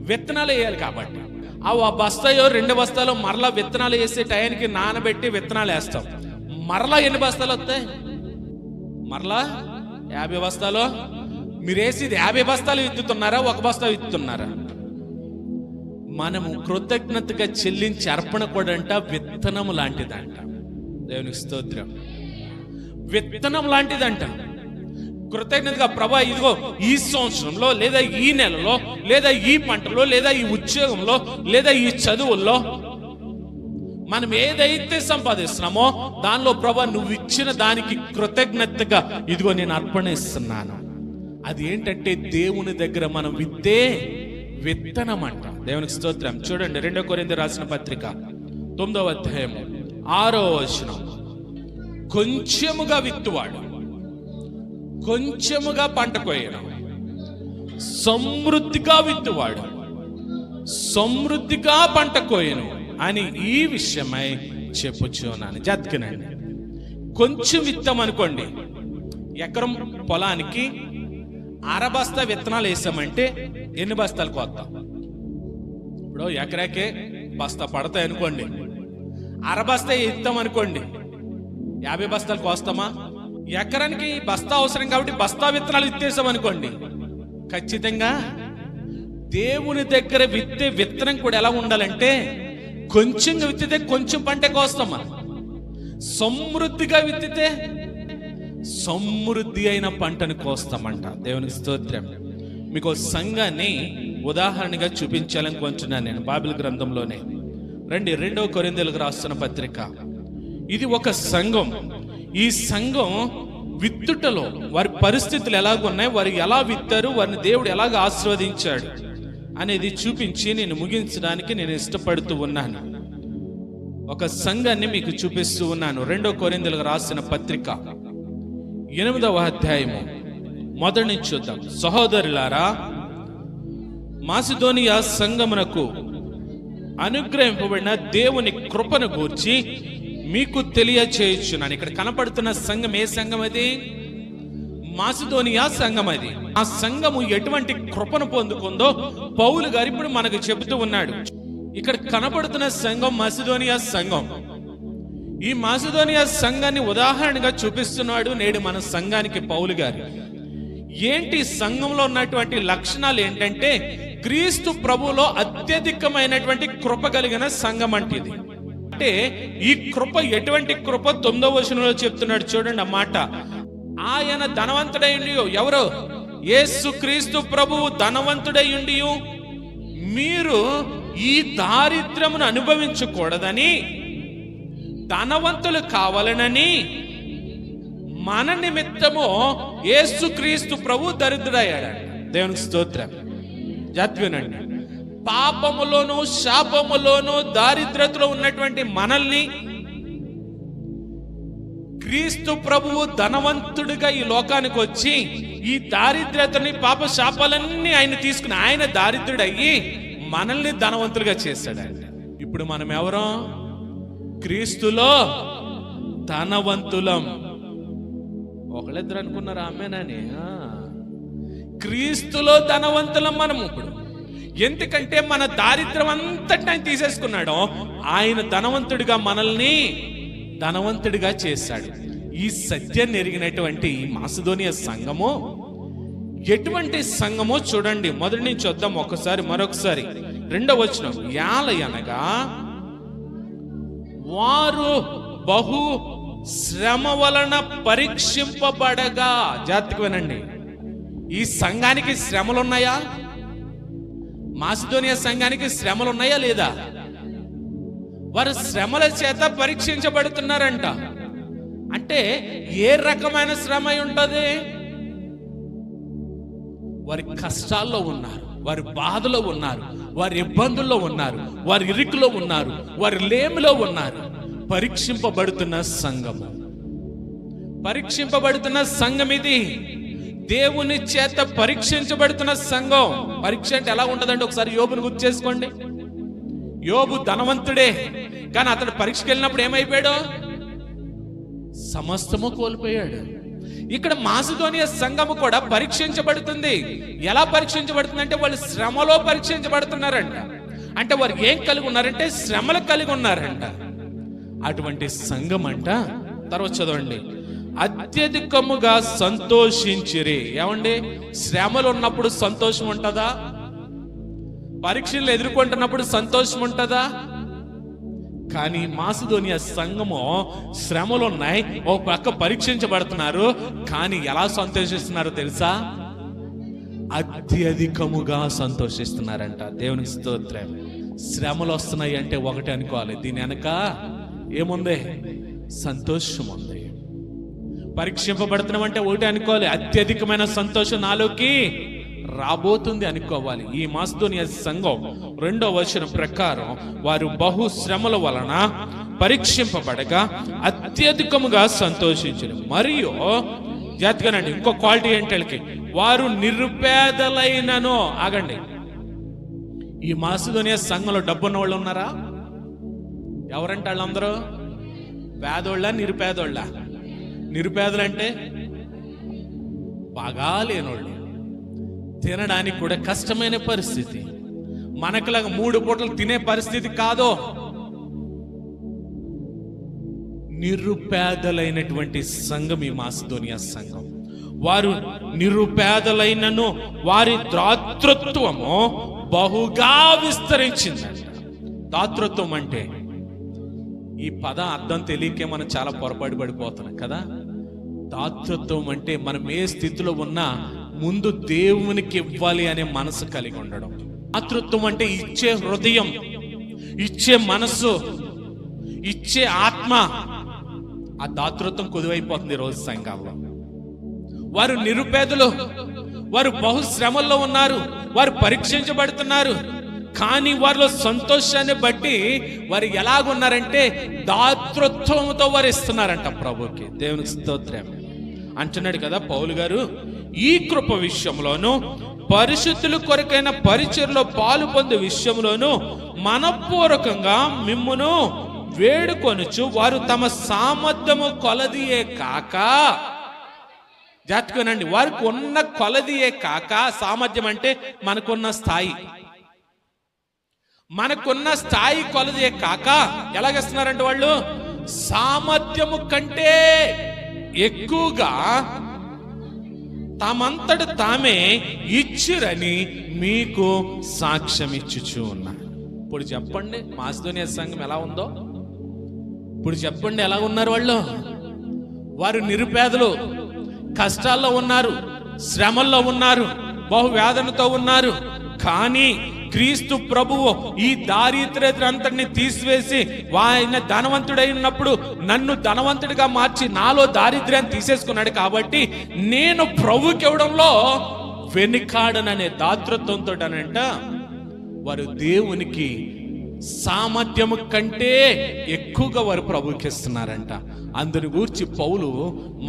విత్తనాలు వేయాలి కాబట్టి. ఆ బస్తాయో 2 బస్తాలు మరలా విత్తనాలు వేసే టయానికి నానబెట్టి విత్తనాలు వేస్తాం. మరలా ఎన్ని బస్తాలు వస్తాయి? మరలా 50 బస్తాలు. మీరు వేసేది 50 బస్తాలు విత్తుతున్నారా, 1 బస్తా విత్తుతున్నారా? మనము కృతజ్ఞతగా చెల్లించి అర్పణ కూడా అంట విత్తనము లాంటిదంట. దేవునికి స్తోత్రం. విత్తనం లాంటిదంట. కృతజ్ఞతగా ప్రభా ఇదిగో ఈ సంవత్సరంలో, లేదా ఈ నెలలో, లేదా ఈ పంటలో, లేదా ఈ ఉద్యోగంలో, లేదా ఈ చదువుల్లో మనం ఏదైతే సంపాదిస్తున్నామో దానిలో ప్రభా నువ్వు ఇచ్చిన దానికి కృతజ్ఞతగా ఇదిగో నేను అర్పణ ఇస్తున్నాను. అది ఏంటంటే దేవుని దగ్గర మనం విత్తే విత్తనం అంట. దేవునికి స్తోత్రం. చూడండి, 2 కొరింథీయులకు రాసిన పత్రిక 9వ అధ్యాయం 6వ వచనం. కొంచెముగా విత్తువాడు కొంచెముగా పంట కోయను, సమృద్ధిగా విత్తువాడు సమృద్ధిగా పంట కోయను అని ఈ విషయమై చెప్పుచున్నాను. జత్కినండి. కొంచెం విత్తం అనుకోండి, ఎకరం పొలానికి 1/2 బస్తా విత్తనాలు వేసామంటే ఎన్ని బస్తాలు కోద్దాం? ఇప్పుడు ఎకరాకే బస్తా పడతాయి అనుకోండి, 1/2 బస్తా ఇస్తాం అనుకోండి, 50 బస్తాలు కోస్తామా? ఎకరానికి బస్తా అవసరం కాబట్టి బస్తా విత్తనాలు విత్తేసాం అనుకోండి, ఖచ్చితంగా దేవుని దగ్గర విత్తే విత్తనం కూడా ఎలా ఉండాలంటే కొంచెం విత్తితే కొంచెం పంట కోస్తామా, సమృద్ధిగా విత్తితే సమృద్ధి అయిన పంటను కోస్తామంట. దేవునికి స్తోత్రం. మీకు సంఘాన్ని ఉదాహరణగా చూపించాలనుకుంటున్నాను నేను. బైబిల్ గ్రంథంలోనే రండి, 2 కొరింథీయులకు రాస్తున్న పత్రిక. ఇది ఒక సంఘం. ఈ సంఘం విత్తుటలో వారి పరిస్థితులు ఎలాగున్నాయి, వారు ఎలా విత్తారు, వారిని దేవుడు ఎలాగ ఆశీర్వదించాడు అనేది చూపించి నేను ముగించడానికి నేను ఇష్టపడుతూ ఉన్నాను. ఒక సంఘాన్ని మీకు చూపిస్తూ ఉన్నాను. 2 కొరింథీయులకు రాసిన పత్రిక 8వ అధ్యాయము మొదటి నుంచి చూద్దాం. సహోదరులారా, మాసిదోనియా సంఘమునకు అనుగ్రహింపబడిన దేవుని కృపను గూర్చి మీకు తెలియచేయుచున్నాను. ఇక్కడ కనపడుతున్న సంఘం ఏ సంఘం? అది మాసిదోనియా సంఘం. అది ఆ సంఘము ఎటువంటి కృపను పొందుకుందో పౌలు గారు ఇప్పుడు మనకు చెబుతూ ఉన్నాడు. ఇక్కడ కనపడుతున్న సంఘం మాసిదోనియా సంఘం. ఈ మాసిదోనియా సంఘాన్ని ఉదాహరణగా చూపిస్తున్నాడు నేడు మన సంఘానికి పౌలు గారు. ఏంటి సంఘంలో ఉన్నటువంటి లక్షణాలు ఏంటంటే, క్రీస్తు ప్రభువులో అత్యధికమైనటువంటి కృప కలిగిన సంఘం అంటే ఇది. అంటే ఈ కృప ఎటువంటి కృప? 9వ వచనంలో చెప్తున్నాడు చూడండి ఆ మాట. ఆయన ధనవంతుడైండి. ఎవరు? యేసు క్రీస్తు ప్రభువు ధనవంతుడైండి మీరు ఈ దారిద్ర్యమును అనుభవించకూడదని, ధనవంతులు కావాలనని మన నిమిత్తము యేసు క్రీస్తు ప్రభు దరిద్రుడయ్యాడు. దేవునికి స్తోత్రం. జాత్వినండి, పాపములోను శాపములోను దారిద్రతలో ఉన్నటువంటి మనల్ని క్రీస్తు ప్రభువు ధనవంతుడిగా ఈ లోకానికి వచ్చి ఈ దారిద్రతని పాప శాపాలన్నీ ఆయన తీసుకుని ఆయన దారిద్రుడయ్యి మనల్ని ధనవంతులుగా చేశాడండి. ఇప్పుడు మనం ఎవరం? క్రీస్తులో ధనవంతులం. ఒకళ్ళిద్దరు అనుకున్నారు ఆమెనని. క్రీస్తులో ధనవంతులం మనం ఇప్పుడు. ఎందుకంటే మన దారిద్ర్యం అంతటి ఆయన తీసేసుకున్నాడు. ఆయన ధనవంతుడిగా మనల్ని ధనవంతుడిగా చేశాడు. ఈ సత్యాన్ని ఎరిగినటువంటి ఈ మాసిదోనియా సంఘము ఎటువంటి సంఘమో చూడండి. మొదటి నుంచి చూద్దాం ఒకసారి, మరొకసారి. 2వ వచనం. యాలయనగా వారు బహు శ్రమ వలన పరీక్షింపబడగా. జాగ్రత్తగా వినండి, ఈ సంఘానికి శ్రమలు ఉన్నాయా? మాసిదోనియా సంఘానికి శ్రమలు ఉన్నాయా లేదా? వారు శ్రమల చేత పరీక్షించబడుతున్నారంట. అంటే ఏ రకమైన శ్రమ ఉంటది? వారి కష్టాల్లో ఉన్నారు, వారి బాధలో ఉన్నారు, వారి ఇబ్బందుల్లో ఉన్నారు, వారి ఇరుకులో ఉన్నారు, వారి లేమిలో ఉన్నారు. పరీక్షింపబడుతున్న సంఘము, పరీక్షింపబడుతున్న సంఘం ఇది. దేవుని చేత పరీక్షించబడుతున్న సంఘం. పరీక్ష అంటే ఎలా ఉంటదంటే, ఒకసారి యోబుని గుర్తు చేసుకోండి. యోబు ధనవంతుడే, కానీ అతడు పరీక్షకి వెళ్ళినప్పుడు ఏమైపోయాడు? సమస్తము కోల్పోయాడు. ఇక్కడ మాసిదోనియా సంఘము కూడా పరీక్షించబడుతుంది. ఎలా పరీక్షించబడుతుంది అంటే, వాళ్ళు శ్రమలో పరీక్షించబడుతున్నారంట. అంటే వారు ఏం కలిగి ఉన్నారంటే, శ్రమలు కలిగి ఉన్నారంట. అటువంటి సంఘం అంట. తర్వాత చదవండి. అత్యధికముగా సంతోషించిరి. ఏమండి, శ్రమలు ఉన్నప్పుడు సంతోషం ఉంటుందా? పరీక్షలు ఎదుర్కొంటున్నప్పుడు సంతోషం ఉంటుందా? కానీ మాసిదోనియా సంఘము శ్రమలు ఉన్నాయి, ఓ పక్క పరీక్షించబడుతున్నారు, కానీ ఎలా సంతోషిస్తున్నారో తెలుసా? అత్యధికముగా సంతోషిస్తున్నారంట. దేవునికి స్తోత్రం. శ్రమలు వస్తున్నాయి అంటే ఒకటి అనుకోవాలి, దీని వెనక ఏముంది? సంతోషం ఉంది. పరీక్షింపబడుతున్నాం అంటే ఒకటి అనుకోవాలి, అత్యధికమైన సంతోషం నాలోకి రాబోతుంది అనుకోవాలి. ఈ మాసిదోనియా సంఘం 2వ వచనం ప్రకారం వారు బహు శ్రమల వలన పరీక్షింపబడగా అత్యధికముగా సంతోషించారు. మరియు జాతిగానండి, ఇంకో క్వాలిటీ ఏంటి? వారు నిరుపేదలైనను. ఆగండి, ఈ మాసిదోనియా సంఘంలో డబ్బున్న వాళ్ళు ఉన్నారా? ఎవరంటే వాళ్ళందరూ పేదోళ్ళ, నిరుపేదోళ్ళ? నిరుపేదలంటే బాగా లేనోళ్ళు, తినడానికి కూడా కష్టమైన పరిస్థితి, మనకులాగా 3 పూటలు తినే పరిస్థితి కాదు. నిరుపేదలైనటువంటి సంఘం ఈ మాసిదోనియా సంఘం. వారు నిరుపేదలైనను వారి దాతృత్వము బహుగా విస్తరించిందంట. దాతృత్వం అంటే ఈ పద అర్థం తెలియకే మనం చాలా పొరపాటు పడిపోతున్నాం కదా. దాతృత్వం అంటే మనం ఏ స్థితిలో ఉన్నా ముందు దేవునికి ఇవ్వాలి అనే మనసు కలిగి ఉండడం. దాతృత్వం అంటే ఇచ్చే హృదయం. ఇచ్చే మనస్సు, ఇచ్చే ఆత్మ, ఆ దాతృత్వం కుదువైపోతుంది ఈ రోజు సంఘాల్లో. వారు నిరుపేదలు, వారు బహుశ్రమల్లో ఉన్నారు, వారు పరీక్షించబడుతున్నారు. కానీ వారిలో సంతోషాన్ని బట్టి వారు ఎలాగున్నారంటే దాతృత్వంతో వారు ఇస్తున్నారంట ప్రభుకి. దేవునికి స్తోత్రం. అంటున్నాడు కదా పౌలు గారు, ఈ కృప విషయంలోను పరిశుద్ధుల కొరకైన పరిచర్లో పాలు పొందే విషయంలోను మనపూర్వకంగా మిమ్మును వేడుకొనుచు వారు తమ సామర్థ్యము కొలదియే కాక, జాగ్రత్తగానండి, వారికి ఉన్న కొలదియే కాక, సామర్థ్యం అంటే మనకున్న స్థాయి, మనకున్న స్థాయి కొలదియే కాక ఎలాగేస్తున్నారంటే వాళ్ళు సామర్థ్యము కంటే ఎక్కువగా తమంతట తామే ఇచ్చిరని మీకు సాక్ష్యం ఇచ్చుచూ ఉన్నారు. ఇప్పుడు చెప్పండి మాసిదోనియా సంఘం ఎలా ఉందో, ఇప్పుడు చెప్పండి ఎలా ఉన్నారు వాళ్ళు. వారు నిరుపేదలు, కష్టాల్లో ఉన్నారు, శ్రమల్లో ఉన్నారు, బహువేదనతో ఉన్నారు. కానీ క్రీస్తు ప్రభువు ఈ దారిద్ర్యతని తీసివేసి ఆయన ధనవంతుడై ఉన్నప్పుడు నన్ను ధనవంతుడిగా మార్చి నాలో దారిద్ర్యాన్ని తీసేసుకున్నాడు. కాబట్టి నేను ప్రభుకి ఇవ్వడంలో వెనుకాడననే దాతృత్వంతో అనంట వారు దేవునికి సామర్థ్యము కంటే ఎక్కువగా వారు ప్రభుకి ఇస్తున్నారంట. అందుని గూర్చి పౌలు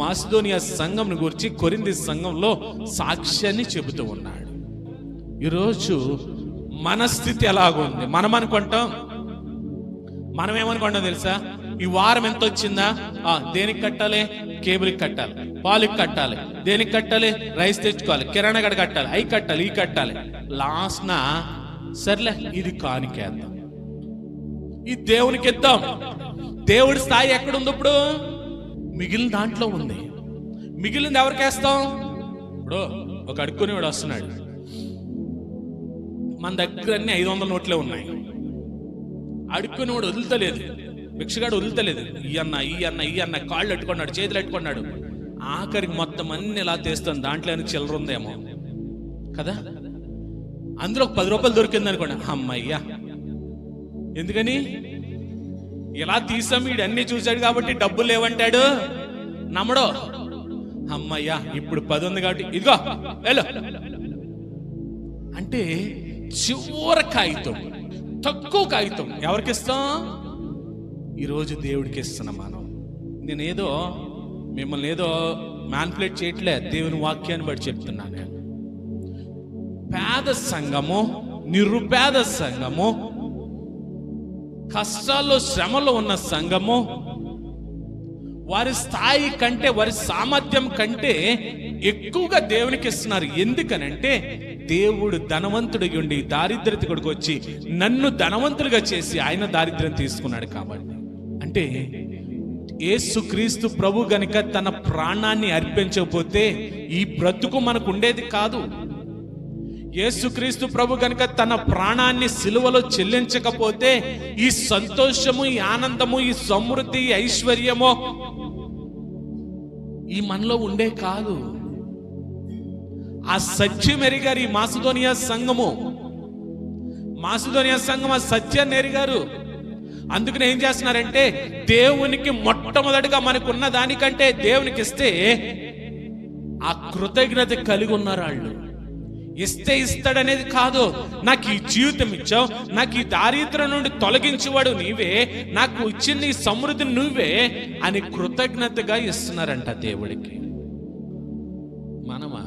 మాసిదోనియా సంఘంను గూర్చి కొరింథీ సంఘంలో సాక్ష్యాన్ని చెబుతూ ఉన్నాడు. ఈరోజు మన స్థితి ఎలాగుంది? మనం అనుకుంటాం, మనం ఏమనుకుంటాం తెలుసా? ఈ వారం ఎంత వచ్చిందా, దేనికి కట్టాలి? కేబుల్కి కట్టాలి, పాలుకి కట్టాలి, దేనికి కట్టాలి? రైస్ తెచ్చుకోవాలి, కిరాణా గడ కట్టాలి, అవి కట్టాలి, ఈ కట్టాలి. లాస్ట్ నా సర్లే ఇది కానికేద్దాం, ఈ దేవునికి ఇద్దాం. దేవుడి స్థాయి ఎక్కడుంది? ఇప్పుడు మిగిలిన దాంట్లో ఉంది. మిగిలింది ఎవరికేస్తాం? ఇప్పుడు ఒక అడుక్కునేవాడు వస్తున్నాడు, మన దగ్గర అన్ని 500 నోట్లే ఉన్నాయి. అడుక్కునేవాడు వదులుతలేదు, భిక్షగాడు వదులుతలేదు. ఈ అన్న కాళ్ళు అట్టుకున్నాడు, చేతులు అట్టుకున్నాడు. ఆఖరికి మొత్తం అన్ని ఇలా తీస్తాను, దాంట్లో చిల్లర ఉందేమో కదా. అందులో ఒక 10 రూపాయలు దొరికింది అనుకోండి, అమ్మయ్యా. ఎందుకని? ఇలా తీసాం, వీడు అన్ని చూశాడు కాబట్టి డబ్బులు లేవంటాడు, నమ్మడో. అమ్మయ్యా ఇప్పుడు 10 ఉంది కాబట్టి ఇదిగో వెళ్ళు అంటే చివరి కాగితం, తక్కువ కాగితం ఎవరికి ఇస్తాం? ఈరోజు దేవుడికి ఇస్తున్నాం మనం. నేనేదో మిమ్మల్ని ఏదో మ్యానిపులేట్ చేయట్లే, దేవుని వాక్యాన్ని బట్టి చెప్తున్నాను. నేను పేద సంఘము, నిరుపేద సంఘము, కష్టాల్లో శ్రమలో ఉన్న సంఘము వారి స్థాయి కంటే, వారి సామర్థ్యం కంటే ఎక్కువగా దేవునికి ఇస్తున్నారు. ఎందుకనంటే దేవుడు ధనవంతుడిగా ఉండి దారిద్ర్యతకు వచ్చి నన్ను ధనవంతుడిగా చేసి ఆయన దారిద్ర్యం తీసుకున్నాడు. కాబట్టి అంటే యేసుక్రీస్తు ప్రభు గనుక తన ప్రాణాన్ని అర్పించకపోతే ఈ బ్రతుకు మనకు ఉండేది కాదు. యేసుక్రీస్తు ప్రభు గనుక తన ప్రాణాన్ని సిలువలో చెల్లించకపోతే ఈ సంతోషము, ఈ ఆనందము, ఈ సమృద్ధి, ఈ ఐశ్వర్యము ఈ మనలో ఉండే కాదు. ఆ సత్యం ఎరిగారు ఈ మాసిదోనియా సంఘము. మాసిదోనియా సంఘం ఆ సత్యాన్ని ఎరిగారు. అందుకని ఏం చేస్తున్నారంటే దేవునికి మొట్టమొదటిగా మనకున్న దానికంటే దేవునికి ఇస్తే ఆ కృతజ్ఞత కలిగి ఉన్నారు వాళ్ళు. ఇస్తే ఇస్తాడనేది కాదు, నాకు ఈ జీవితం ఇచ్చావు, నాకు ఈ దారిద్ర్యం నుండి తొలగించేవాడు నీవే, నాకు ఇచ్చింది ఈ సమృద్ధి నువ్వే అని కృతజ్ఞతగా ఇస్తున్నారంట దేవుడికి. మనమా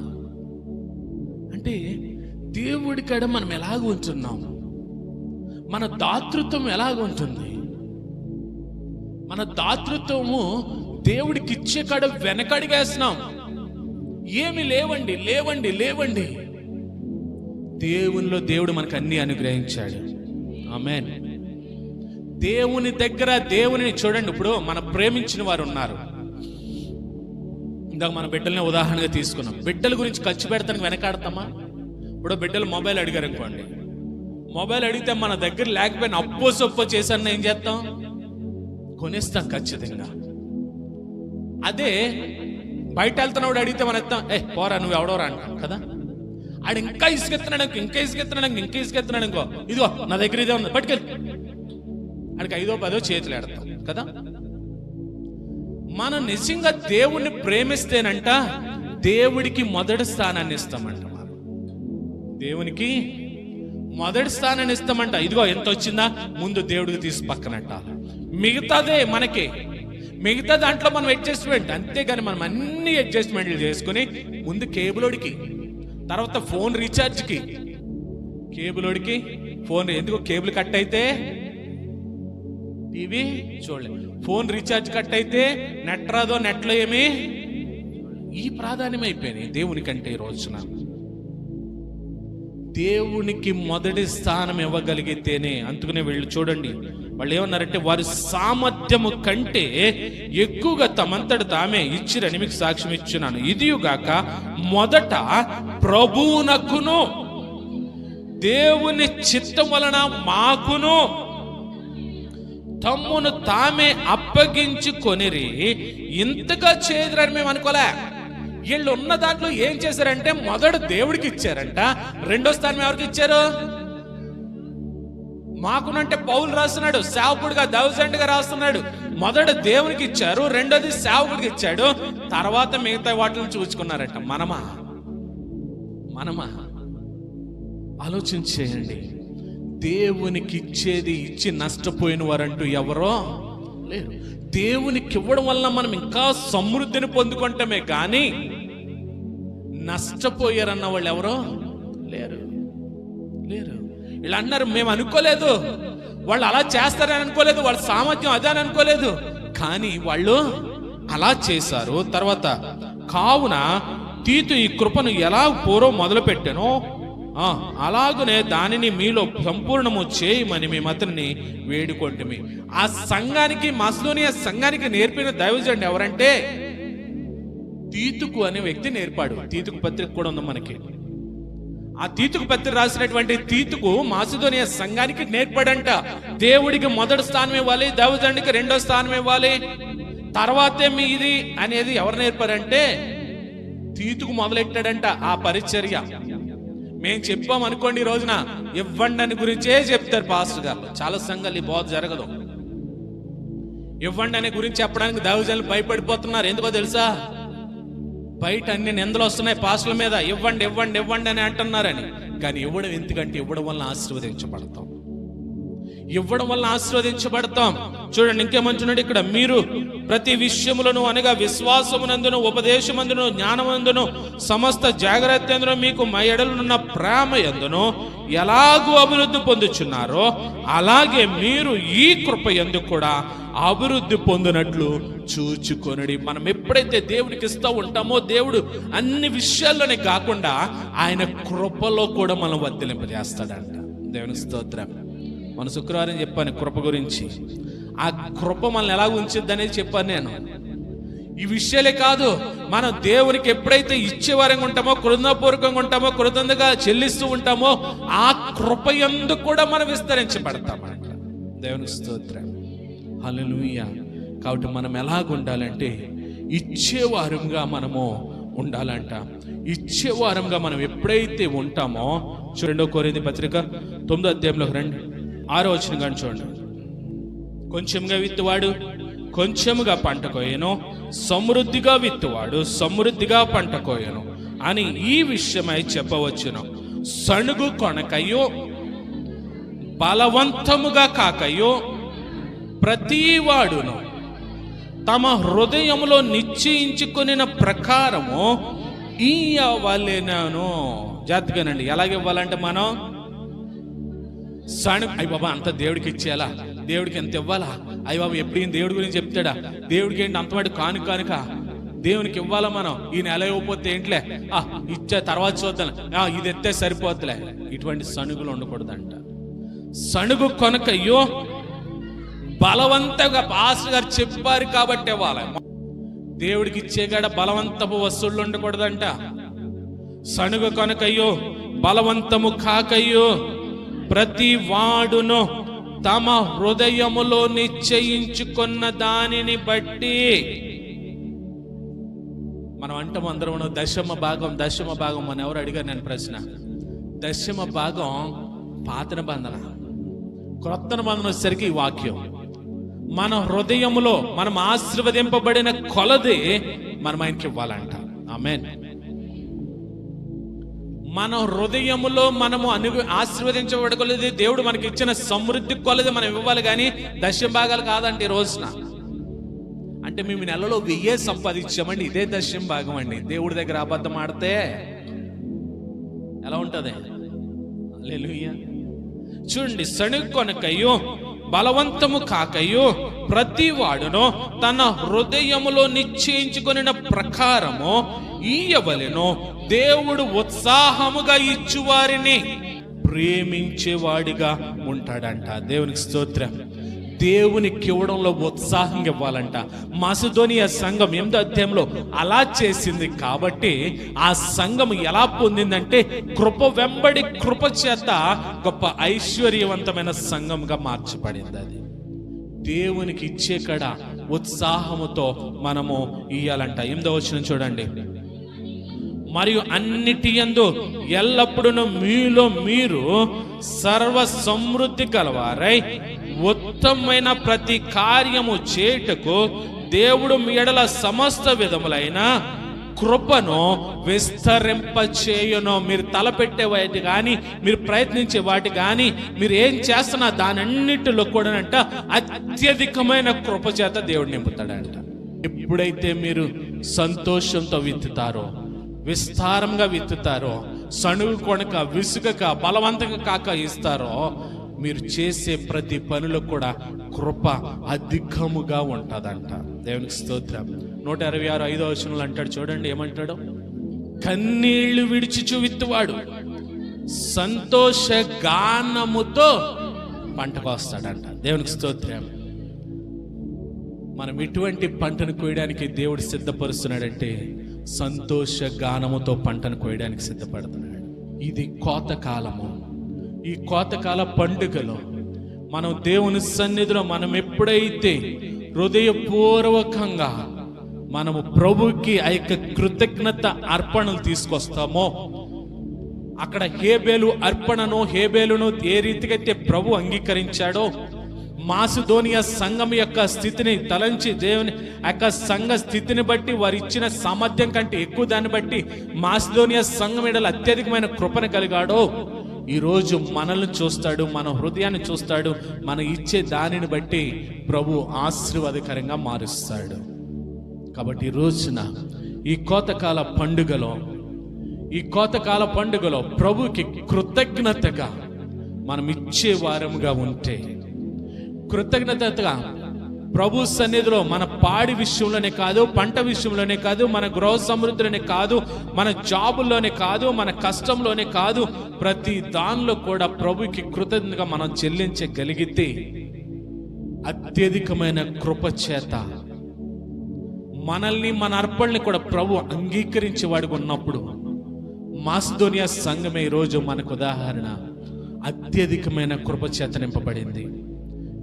అంటే దేవుడి కాడ మనం ఎలాగ ఉంటున్నాం? మన దాతృత్వం ఎలాగ ఉంటుంది? మన దాతృత్వము దేవుడికి ఇచ్చే కాడ వెనకడిగేస్తున్నాం. ఏమి లేవండి, లేవండి, లేవండి. దేవునిలో దేవుడు మనకు అన్ని అనుగ్రహించాడు. ఆమేన్. దేవుని దగ్గర దేవుని చూడండి. ఇప్పుడు మన ప్రేమించిన వారు ఉన్నారు. ఇందాక మన బిడ్డల్ని ఉదాహరణగా తీసుకున్నాం. బిడ్డల గురించి ఖర్చు పెడతానికి వెనకాడతామా? ఇప్పుడు బిడ్డలు మొబైల్ అడిగారు అనుకోండి, మొబైల్ అడిగితే మన దగ్గర లేకపోయినా అప్పో సొప్పో చేశాను ఏం చేస్తాం? కొనేస్తాం ఖచ్చితంగా. అదే బయట వెళ్తున్నాడు అడిగితే మన ఎత్తాం, పోరా నువ్వు ఎవడోరా అంటాం కదా. ఆడు ఇంకా ఇసుకెత్తున్నాడు, ఇంకా ఇసుకెత్తున్నాడు, ఇంకా ఇసుకెత్తున్నాడు. ఇంకో ఇదిగో నా దగ్గర ఇదే ఉంది, పట్టుకెళ్ళి ఆయనకి 5ో 10ో చేతులు ఎడతాం కదా. మనం నిజంగా దేవుణ్ణి ప్రేమిస్తేనంట దేవుడికి మొదటి స్థానాన్ని ఇస్తామంట. మనం దేవునికి మొదటి స్థానాన్ని ఇస్తామంట. ఇదిగో ఎంత వచ్చిందా ముందు దేవుడికి తీసి పక్కనట్ట, మిగతాదే మనకి. మిగతా దాంట్లో మనం అడ్జస్ట్మెంట్, అంతేగాని మనం అన్ని అడ్జస్ట్మెంట్లు చేసుకుని ముందు కేబులోడికి, తర్వాత ఫోన్ రీఛార్జ్కి, కేబులోడికి ఫోన్, ఎందుకు కేబుల్ కట్ అయితే టీవీ చూడలేదు, ఫోన్ రీఛార్జ్ కట్ అయితే నెట్ రాదో, నెట్లో ఏమి, ఈ ప్రాధాన్యం అయిపోయినాయి దేవునికంటే. ఈ రోజున దేవునికి మొదటి స్థానం ఇవ్వగలిగితేనే, అందుకనే వీళ్ళు చూడండి, వాళ్ళు ఏమన్నారంటే వారి సామర్థ్యము కంటే ఎక్కువగా తమంతటి తామే ఇచ్చిరని మీకు సాక్ష్యం ఇచ్చున్నాను. ఇదియుగాక మొదట ప్రభువునకును దేవుని చిత్తం వలన మాకును తమ్మును తామే అప్పగించుకొనిరి. ఇంతగా చేదురని మేము అనుకోలే. వీళ్ళు ఉన్న దాంట్లో ఏం చేశారంటే మొదట దేవుడికి ఇచ్చారంట, 2ో స్థానం ఎవరికి ఇచ్చారు? మాకునంటే పౌలు రాస్తున్నాడు, సేవకుడిగా దైవజనుడిగా రాస్తున్నాడు. మొదట దేవునికి ఇచ్చారు, 2వది సేవకుడికి ఇచ్చాడు, తర్వాత మిగతా వాటిని చూసుకున్నారట. మనమా ఆలోచించేయండి. దేవునికి ఇచ్చేది ఇచ్చి నష్టపోయిన వారంటూ ఎవరో లేరు. దేవునికి ఇవ్వడం వల్ల మనం ఇంకా సమృద్ధిని పొందుకుంటామే కానీ నష్టపోయారన్న వాళ్ళు ఎవరో లేరు. వీళ్ళు అన్నారు మేము అనుకోలేదు, వాళ్ళు అలా చేస్తారని అనుకోలేదు, వాళ్ళ సామర్థ్యం అదే అని అనుకోలేదు, కానీ వాళ్ళు అలా చేశారు. తర్వాత కావున తీతు ఈ కృపను ఎలా పూర్వం మొదలు పెట్టానో అలాగునే దానిని మీలో సంపూర్ణము చేయమని మేము అతన్ని వేడుకుంటుమి. ఆ సంఘానికి, మాసిదోనియా సంఘానికి నేర్పిన దైవజనుడు ఎవరంటే తీతుకు అనే వ్యక్తి నేర్పాడు. తీతుకు పత్రిక కూడా ఉంది మనకి. ఆ తీతుకు పత్రిక రాసినటువంటి తీతుకు మాసిదోనియా సంఘానికి నేర్పాడంట. దేవుడికి మొదటి స్థానం ఇవ్వాలి, దైవజనుడికి 2వ స్థానం ఇవ్వాలి, తర్వాతే మీది అనేది ఎవరు నేర్పారంటే తీతుకు మొదలెట్టాడంట ఆ పరిచర్య. మేము చెప్పాం అనుకోండి, ఈ రోజున ఇవ్వండి అని గురించే చెప్తారు పాస్టర్ గారు. చాలా సంఘాలు ఈ బోధ జరగదు. ఇవ్వండి అనే గురించి చెప్పడానికి దైవజనులు భయపడిపోతున్నారు. ఎందుకో తెలుసా? బయట అన్ని నిందలు వస్తున్నాయి పాస్టర్ల మీద, ఇవ్వండి ఇవ్వండి ఇవ్వండి అని అంటున్నారని. కానీ ఇవ్వడం ఎందుకంటే ఇవ్వడం వల్ల ఆశీర్వదించబడతాం. చూడండి ఇంకేమంటున్నాడు ఇక్కడ, మీరు ప్రతి విషయములను అనగా విశ్వాసమునందును, ఉపదేశమందును, జ్ఞానమందును, సమస్త జాగ్రత్త ఎందును, మీకు మా ఎడలున్న ప్రేమ ఎందును ఎలాగూ అభివృద్ధి పొందుచున్నారో అలాగే మీరు ఈ కృప యందు కూడా అభివృద్ధి పొందినట్లు చూచుకొనుడి. మనం ఎప్పుడైతే దేవుడికి ఇస్తూ ఉంటామో, దేవుడు అన్ని విషయాల్లోనే కాకుండా ఆయన కృపలో కూడా మనం వర్ధిలింపజేస్తాడంట. దేవుని స్తోత్రం. మన శుక్రవారం చెప్పాను కృప గురించి. ఆ కృప మనల్ని ఎలా ఉంచిద్ది అనేది చెప్పాను నేను. ఈ విషయాలే కాదు, మనం దేవునికి ఎప్పుడైతే ఇచ్చేవారంగా ఉంటామో, కృతజ్ఞతాపూర్వకంగా ఉంటామో, కృతజ్ఞతగా చెల్లిస్తూ ఉంటామో, ఆ కృప యందు కూడా మనం విస్తరించబడతామంట. దేవుని స్తోత్రం. హల్లెలూయా. కాబట్టి మనం ఎలాగుండాలంటే ఇచ్చేవారంగా మనము ఉండాలంట. ఇచ్చేవారంగా మనం ఎప్పుడైతే ఉంటామో, 2 కొరింథీ పత్రిక 9వ అధ్యాయంలో 6వ వచనం కానీ చూడండి. కొంచెంగా విత్తువాడు కొంచెముగా పంట కోయను, సమృద్ధిగా విత్తువాడు సమృద్ధిగా పంట కోయను అని ఈ విషయమై చెప్పవచ్చును. సణుగు కొనకయో బలవంతముగా కాకయో ప్రతివాడును తమ హృదయములో నిశ్చయించుకొనిన ప్రకారము ఇయ్యవలెనను. జాగ్రత్తగానండి. ఎలాగివ్వాలంటే మనం అయ్య బాబా అంత దేవుడికి ఇచ్చేయాలా, దేవుడికి ఎంత ఇవ్వాలా, అయ్య బాబా ఎప్పుడు దేవుడి గురించి చెప్తాడా, దేవుడికి ఏంటి అంతవాడి కానుక దేవునికి ఇవ్వాలా మనం, ఈ నెల ఇవ్వకపోతే ఏంట్లే, ఇచ్చే తర్వాత చూద్దాం, ఇది ఎత్తే సరిపోతులే, ఇటువంటి సణుగులు ఉండకూడదంట. సణుగు కొనకయ్యో బలవంతంగా పాస్టర్ గారు చెప్పారు కాబట్టి ఇవ్వాలి. దేవుడికి ఇచ్చేగాడ బలవంతపు వస్తువులు ఉండకూడదంట. సణుగు కొనకయ్యో బలవంతము కాకయ్యో ప్రతి వాడును తమ హృదయములో నిశ్చయించుకున్న దానిని బట్టి. మనం అంటాం అందరం దశమ భాగం అని ఎవరు అడిగారు నేను ప్రశ్న. దశమ భాగం పాత నిబంధన, క్రొత్త నిబంధన వచ్చేసరికి ఈ వాక్యం మన హృదయములో మనం ఆశీర్వదింపబడిన కొలది మనం ఆయనకి ఇవ్వాలంట. ఆమేన్. మన హృదయములో మనము ఆశీర్వదించబడగలది దేవుడు మనకి ఇచ్చిన సమృద్ధి కొలది మనం ఇవ్వాలి, కానీ దశమ భాగాలు కాదంటే ఈ రోజున. అంటే మేము నెలలో 1000 సంపాదించామండి, ఇదే దశమ భాగం అండి. దేవుడి దగ్గర అబద్ధం ఆడితే ఎలా ఉంటది? హల్లెలూయా. చూడండి, సణుగొనకయు బలవంతము కాకయు ప్రతి వాడును తన హృదయములో నిశ్చయించుకొనిన ప్రకారము ఈయవలెను. దేవుడు ఉత్సాహముగా ఇచ్చువారిని ప్రేమించేవాడిగా ఉంటాడంట. దేవునికి స్తోత్రం. దేవునికి ఇవ్వడంలో ఉత్సాహం ఇవ్వాలంట. మాసిదోనియా సంఘం 8వ అధ్యాయంలో అలా చేసింది. కాబట్టి ఆ సంఘం ఎలా పొందిందంటే కృప వెంబడి కృప చేత గొప్ప ఐశ్వర్యవంతమైన సంఘంగా మార్చబడింది. అది దేవునికి ఇచ్చే కడ ఉత్సాహముతో మనము ఇయ్యాలంట. 8వ వచనం చూడండి. మరియు అన్నిటి యందు ఎల్లప్పుడూ మీలో మీరు సర్వ సమృద్ధి కలవారై ఉత్తమమైన ప్రతి కార్యము చేయుటకు దేవుడు మీ ఎడల సమస్త విధములైన కృపను విస్తరింపచేయును. మీరు తలపెట్టే వాటి కానీ, మీరు ప్రయత్నించే వాటి కానీ, మీరు ఏం చేస్తున్నా దానన్నిటిలో కూడానంట అత్యధికమైన కృప చేత దేవుడు నింపుతాడంట. ఎప్పుడైతే మీరు సంతోషంతో విత్తుతారో, విస్తారంగా విత్తుతారో, సణుగు కొనక విసుగక బలవంతంగా కాక ఇస్తారో, మీరు చేసే ప్రతి పనులు కూడా కృప అధికముగా ఉంటుందంట. దేవునికి స్తోత్రం. 126 వచనంలో అంటాడు చూడండి, ఏమంటాడు? కన్నీళ్లు విడిచి విత్తువాడు సంతోష గానముతో పంటకు వస్తాడంట. దేవునికి స్తోత్రం. మనం ఇటువంటి పంటను కోయడానికి దేవుడు సిద్ధపరుస్తున్నాడంటే సంతోష గానముతో పంటను కోయడానికి సిద్ధపడుతున్నాడు. ఇది కోతకాలము. ఈ కోతకాల పండుగలో మనం దేవుని సన్నిధిలో మనం ఎప్పుడైతే హృదయపూర్వకంగా మనము ప్రభుకి ఆ యొక్క కృతజ్ఞత అర్పణలు తీసుకొస్తామో, అక్కడ హేబేలును ఏ రీతిగా అయితే ప్రభు అంగీకరించాడో, మాసిదోనియా సంఘం యొక్క స్థితిని తలంచి దేవుని యొక్క సంఘ స్థితిని బట్టి వారు ఇచ్చిన సామర్థ్యం కంటే ఎక్కువ దాన్ని బట్టి మాసిదోనియా సంఘం ఎడల అత్యధికమైన కృపను కలిగాడో, ఈరోజు మనల్ని చూస్తాడు, మన హృదయాన్ని చూస్తాడు. మనం ఇచ్చే దానిని బట్టి ప్రభు ఆశీర్వాదకరంగా మారుస్తాడు. కాబట్టి ఈ రోజున ఈ కోతకాల పండుగలో ప్రభుకి కృతజ్ఞతగా మనం ఇచ్చే వారముగా ఉంటే, కృతజ్ఞతగా ప్రభు సన్నిధిలో మన పాడి విషయంలోనే కాదు, పంట విషయంలోనే కాదు, మన గృహ సమృద్ధిలోనే కాదు, మన జాబుల్లోనే కాదు, మన కష్టంలోనే కాదు, ప్రతి దానిలో కూడా ప్రభుకి కృతజ్ఞతగా మనం చెల్లించగలిగితే అత్యధికమైన కృప చేత మనల్ని, మన అర్పణని కూడా ప్రభు అంగీకరించేవాడిగా ఉన్నప్పుడు మాసిదోనియా సంఘమే ఈరోజు మనకు ఉదాహరణ. అత్యధికమైన కృప చేత నింపబడింది.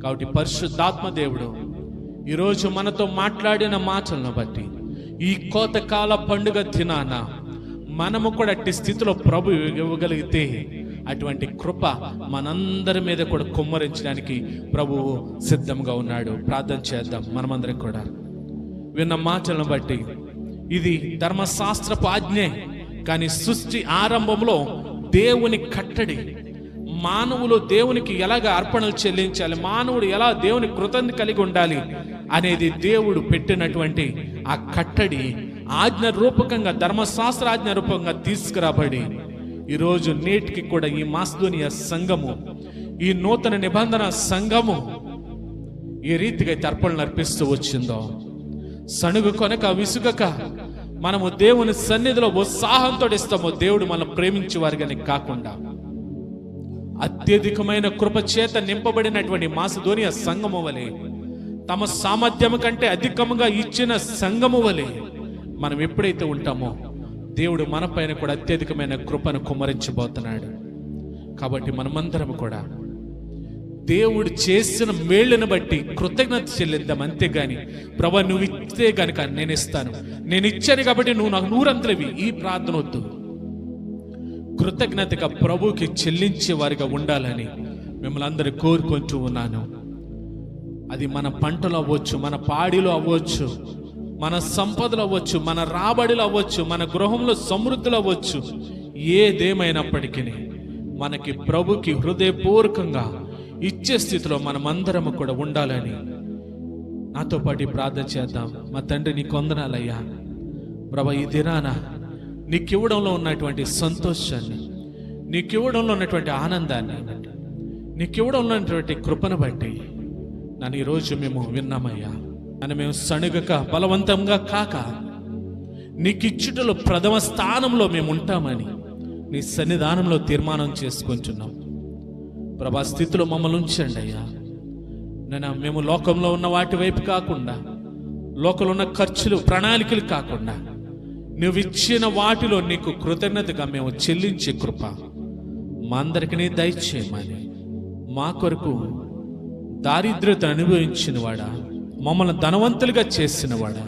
కాబట్టి పరిశుద్ధాత్మ దేవుడు ఈరోజు మనతో మాట్లాడిన మాటలను బట్టి ఈ కోతకాల పండుగ దినాన మనము కూడా అట్టి స్థితిలో ప్రభు ఇవ్వగలిగితే అటువంటి కృప మనందరి మీద కూడా కుమ్మరించడానికి ప్రభువు సిద్ధంగా ఉన్నాడు. ప్రార్థన చేద్దాం మనమందరం కూడా. విన్న మాటలను బట్టి ఇది ధర్మశాస్త్రపు ఆజ్ఞే, కానీ సృష్టి ఆరంభంలో దేవుని కట్టడి, మానవులు దేవునికి ఎలాగ అర్పణలు చెల్లించాలి, మానవుడు ఎలా దేవుని కృతజ్ఞత కలిగి ఉండాలి అనేది దేవుడు పెట్టినటువంటి ఆ కట్టడి ఆజ్ఞ రూపకంగా, ధర్మశాస్త్ర ఆజ్ఞ రూపకంగా తీసుకురాబడి ఈరోజు నేటికి కూడా ఈ మాసిదోనియా సంఘము, ఈ నూతన నిబంధన సంఘము ఏ రీతిగా తర్పణలు అర్పిస్తూ వచ్చిందో, సణుగు కొనక విసుగక మనము దేవుని సన్నిధిలో ఉత్సాహంతో ఇస్తామో, దేవుడు మనం ప్రేమించే వారిగానే కాకుండా అత్యధికమైన కృప చేత నింపబడినటువంటి మాసిదోనియా సంఘము వలె, తమ సామర్థ్యం కంటే అధికముగా ఇచ్చిన సంఘము వలె మనం ఎప్పుడైతే ఉంటామో దేవుడు మన పైన కూడా అత్యధికమైన కృపను కుమ్మరించబోతున్నాడు. కాబట్టి మనమందరం కూడా దేవుడు చేసిన మేళ్లను బట్టి కృతజ్ఞత చెల్లిద్దాం. అంతేగాని ప్రభా నువ్వు ఇస్తే గనుక నేను ఇస్తాను, నేను ఇచ్చాను కాబట్టి నువ్వు నాకు 100 ఈ ప్రార్థన వద్దు. కృతజ్ఞతగా ప్రభుకి చెల్లించే వారిగా ఉండాలని మిమ్మల్ని అందరూ కోరుకుంటూ ఉన్నాను. అది మన పంటలు అవ్వచ్చు, మన పాడిలో అవ్వచ్చు, మన సంపదలు అవ్వచ్చు, మన రాబడిలు అవ్వచ్చు, మన గృహంలో సమృద్ధులు అవ్వచ్చు. ఏదేమైనప్పటికీ మనకి ప్రభుకి హృదయపూర్వకంగా ఇచ్చే స్థితిలో మనమందరము కూడా ఉండాలని నాతో పాటు ప్రార్థన చేద్దాం. మా తండ్రి, నీకు వందనాలయ్యా ప్రభా. ఈ దినాన నీకు ఇవ్వడంలో ఉన్నటువంటి సంతోషాన్ని, నీకు ఇవ్వడంలో ఉన్నటువంటి ఆనందాన్ని, నీకు ఇవ్వడంలో ఉన్నటువంటి కృపను బట్టి నన్ను ఈరోజు మేము విన్నామయ్యా. నన్ను మేము సణుగక బలవంతంగా కాక నీకు ఇచ్చుటలో ప్రథమ స్థానంలో మేము ఉంటామని నీ సన్నిధానంలో తీర్మానం చేసుకుంటున్నాం ప్రభా. స్థితిలో మమ్మల్ని ఉంచండి అయ్యా. మేము లోకంలో ఉన్న వాటి వైపు కాకుండా, లోకంలో ఉన్న ఖర్చులు ప్రణాళికలు కాకుండా, నువ్వు ఇచ్చిన వాటిలో నీకు కృతజ్ఞతగా మేము చెల్లించే కృప మా అందరికి నీ దయచేయమని, మా కొరకు దారిద్ర్యత అనుభవించిన వాడా, మమ్మల్ని ధనవంతులుగా చేసిన వాడా,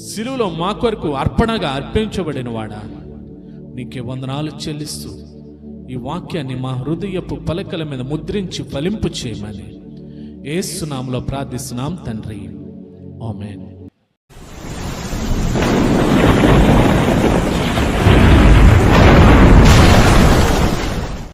సిలువలో మా కొరకు అర్పణగా అర్పించబడిన వాడా, నీకే వందనాలు చెల్లిస్తూ ఈ వాక్యాన్ని మా హృదయపు పలకల మీద ముద్రించి ఫలింపు చేయమని యేసు నామములో ప్రార్థిస్తున్నాం తండ్రి. ఆమేన్.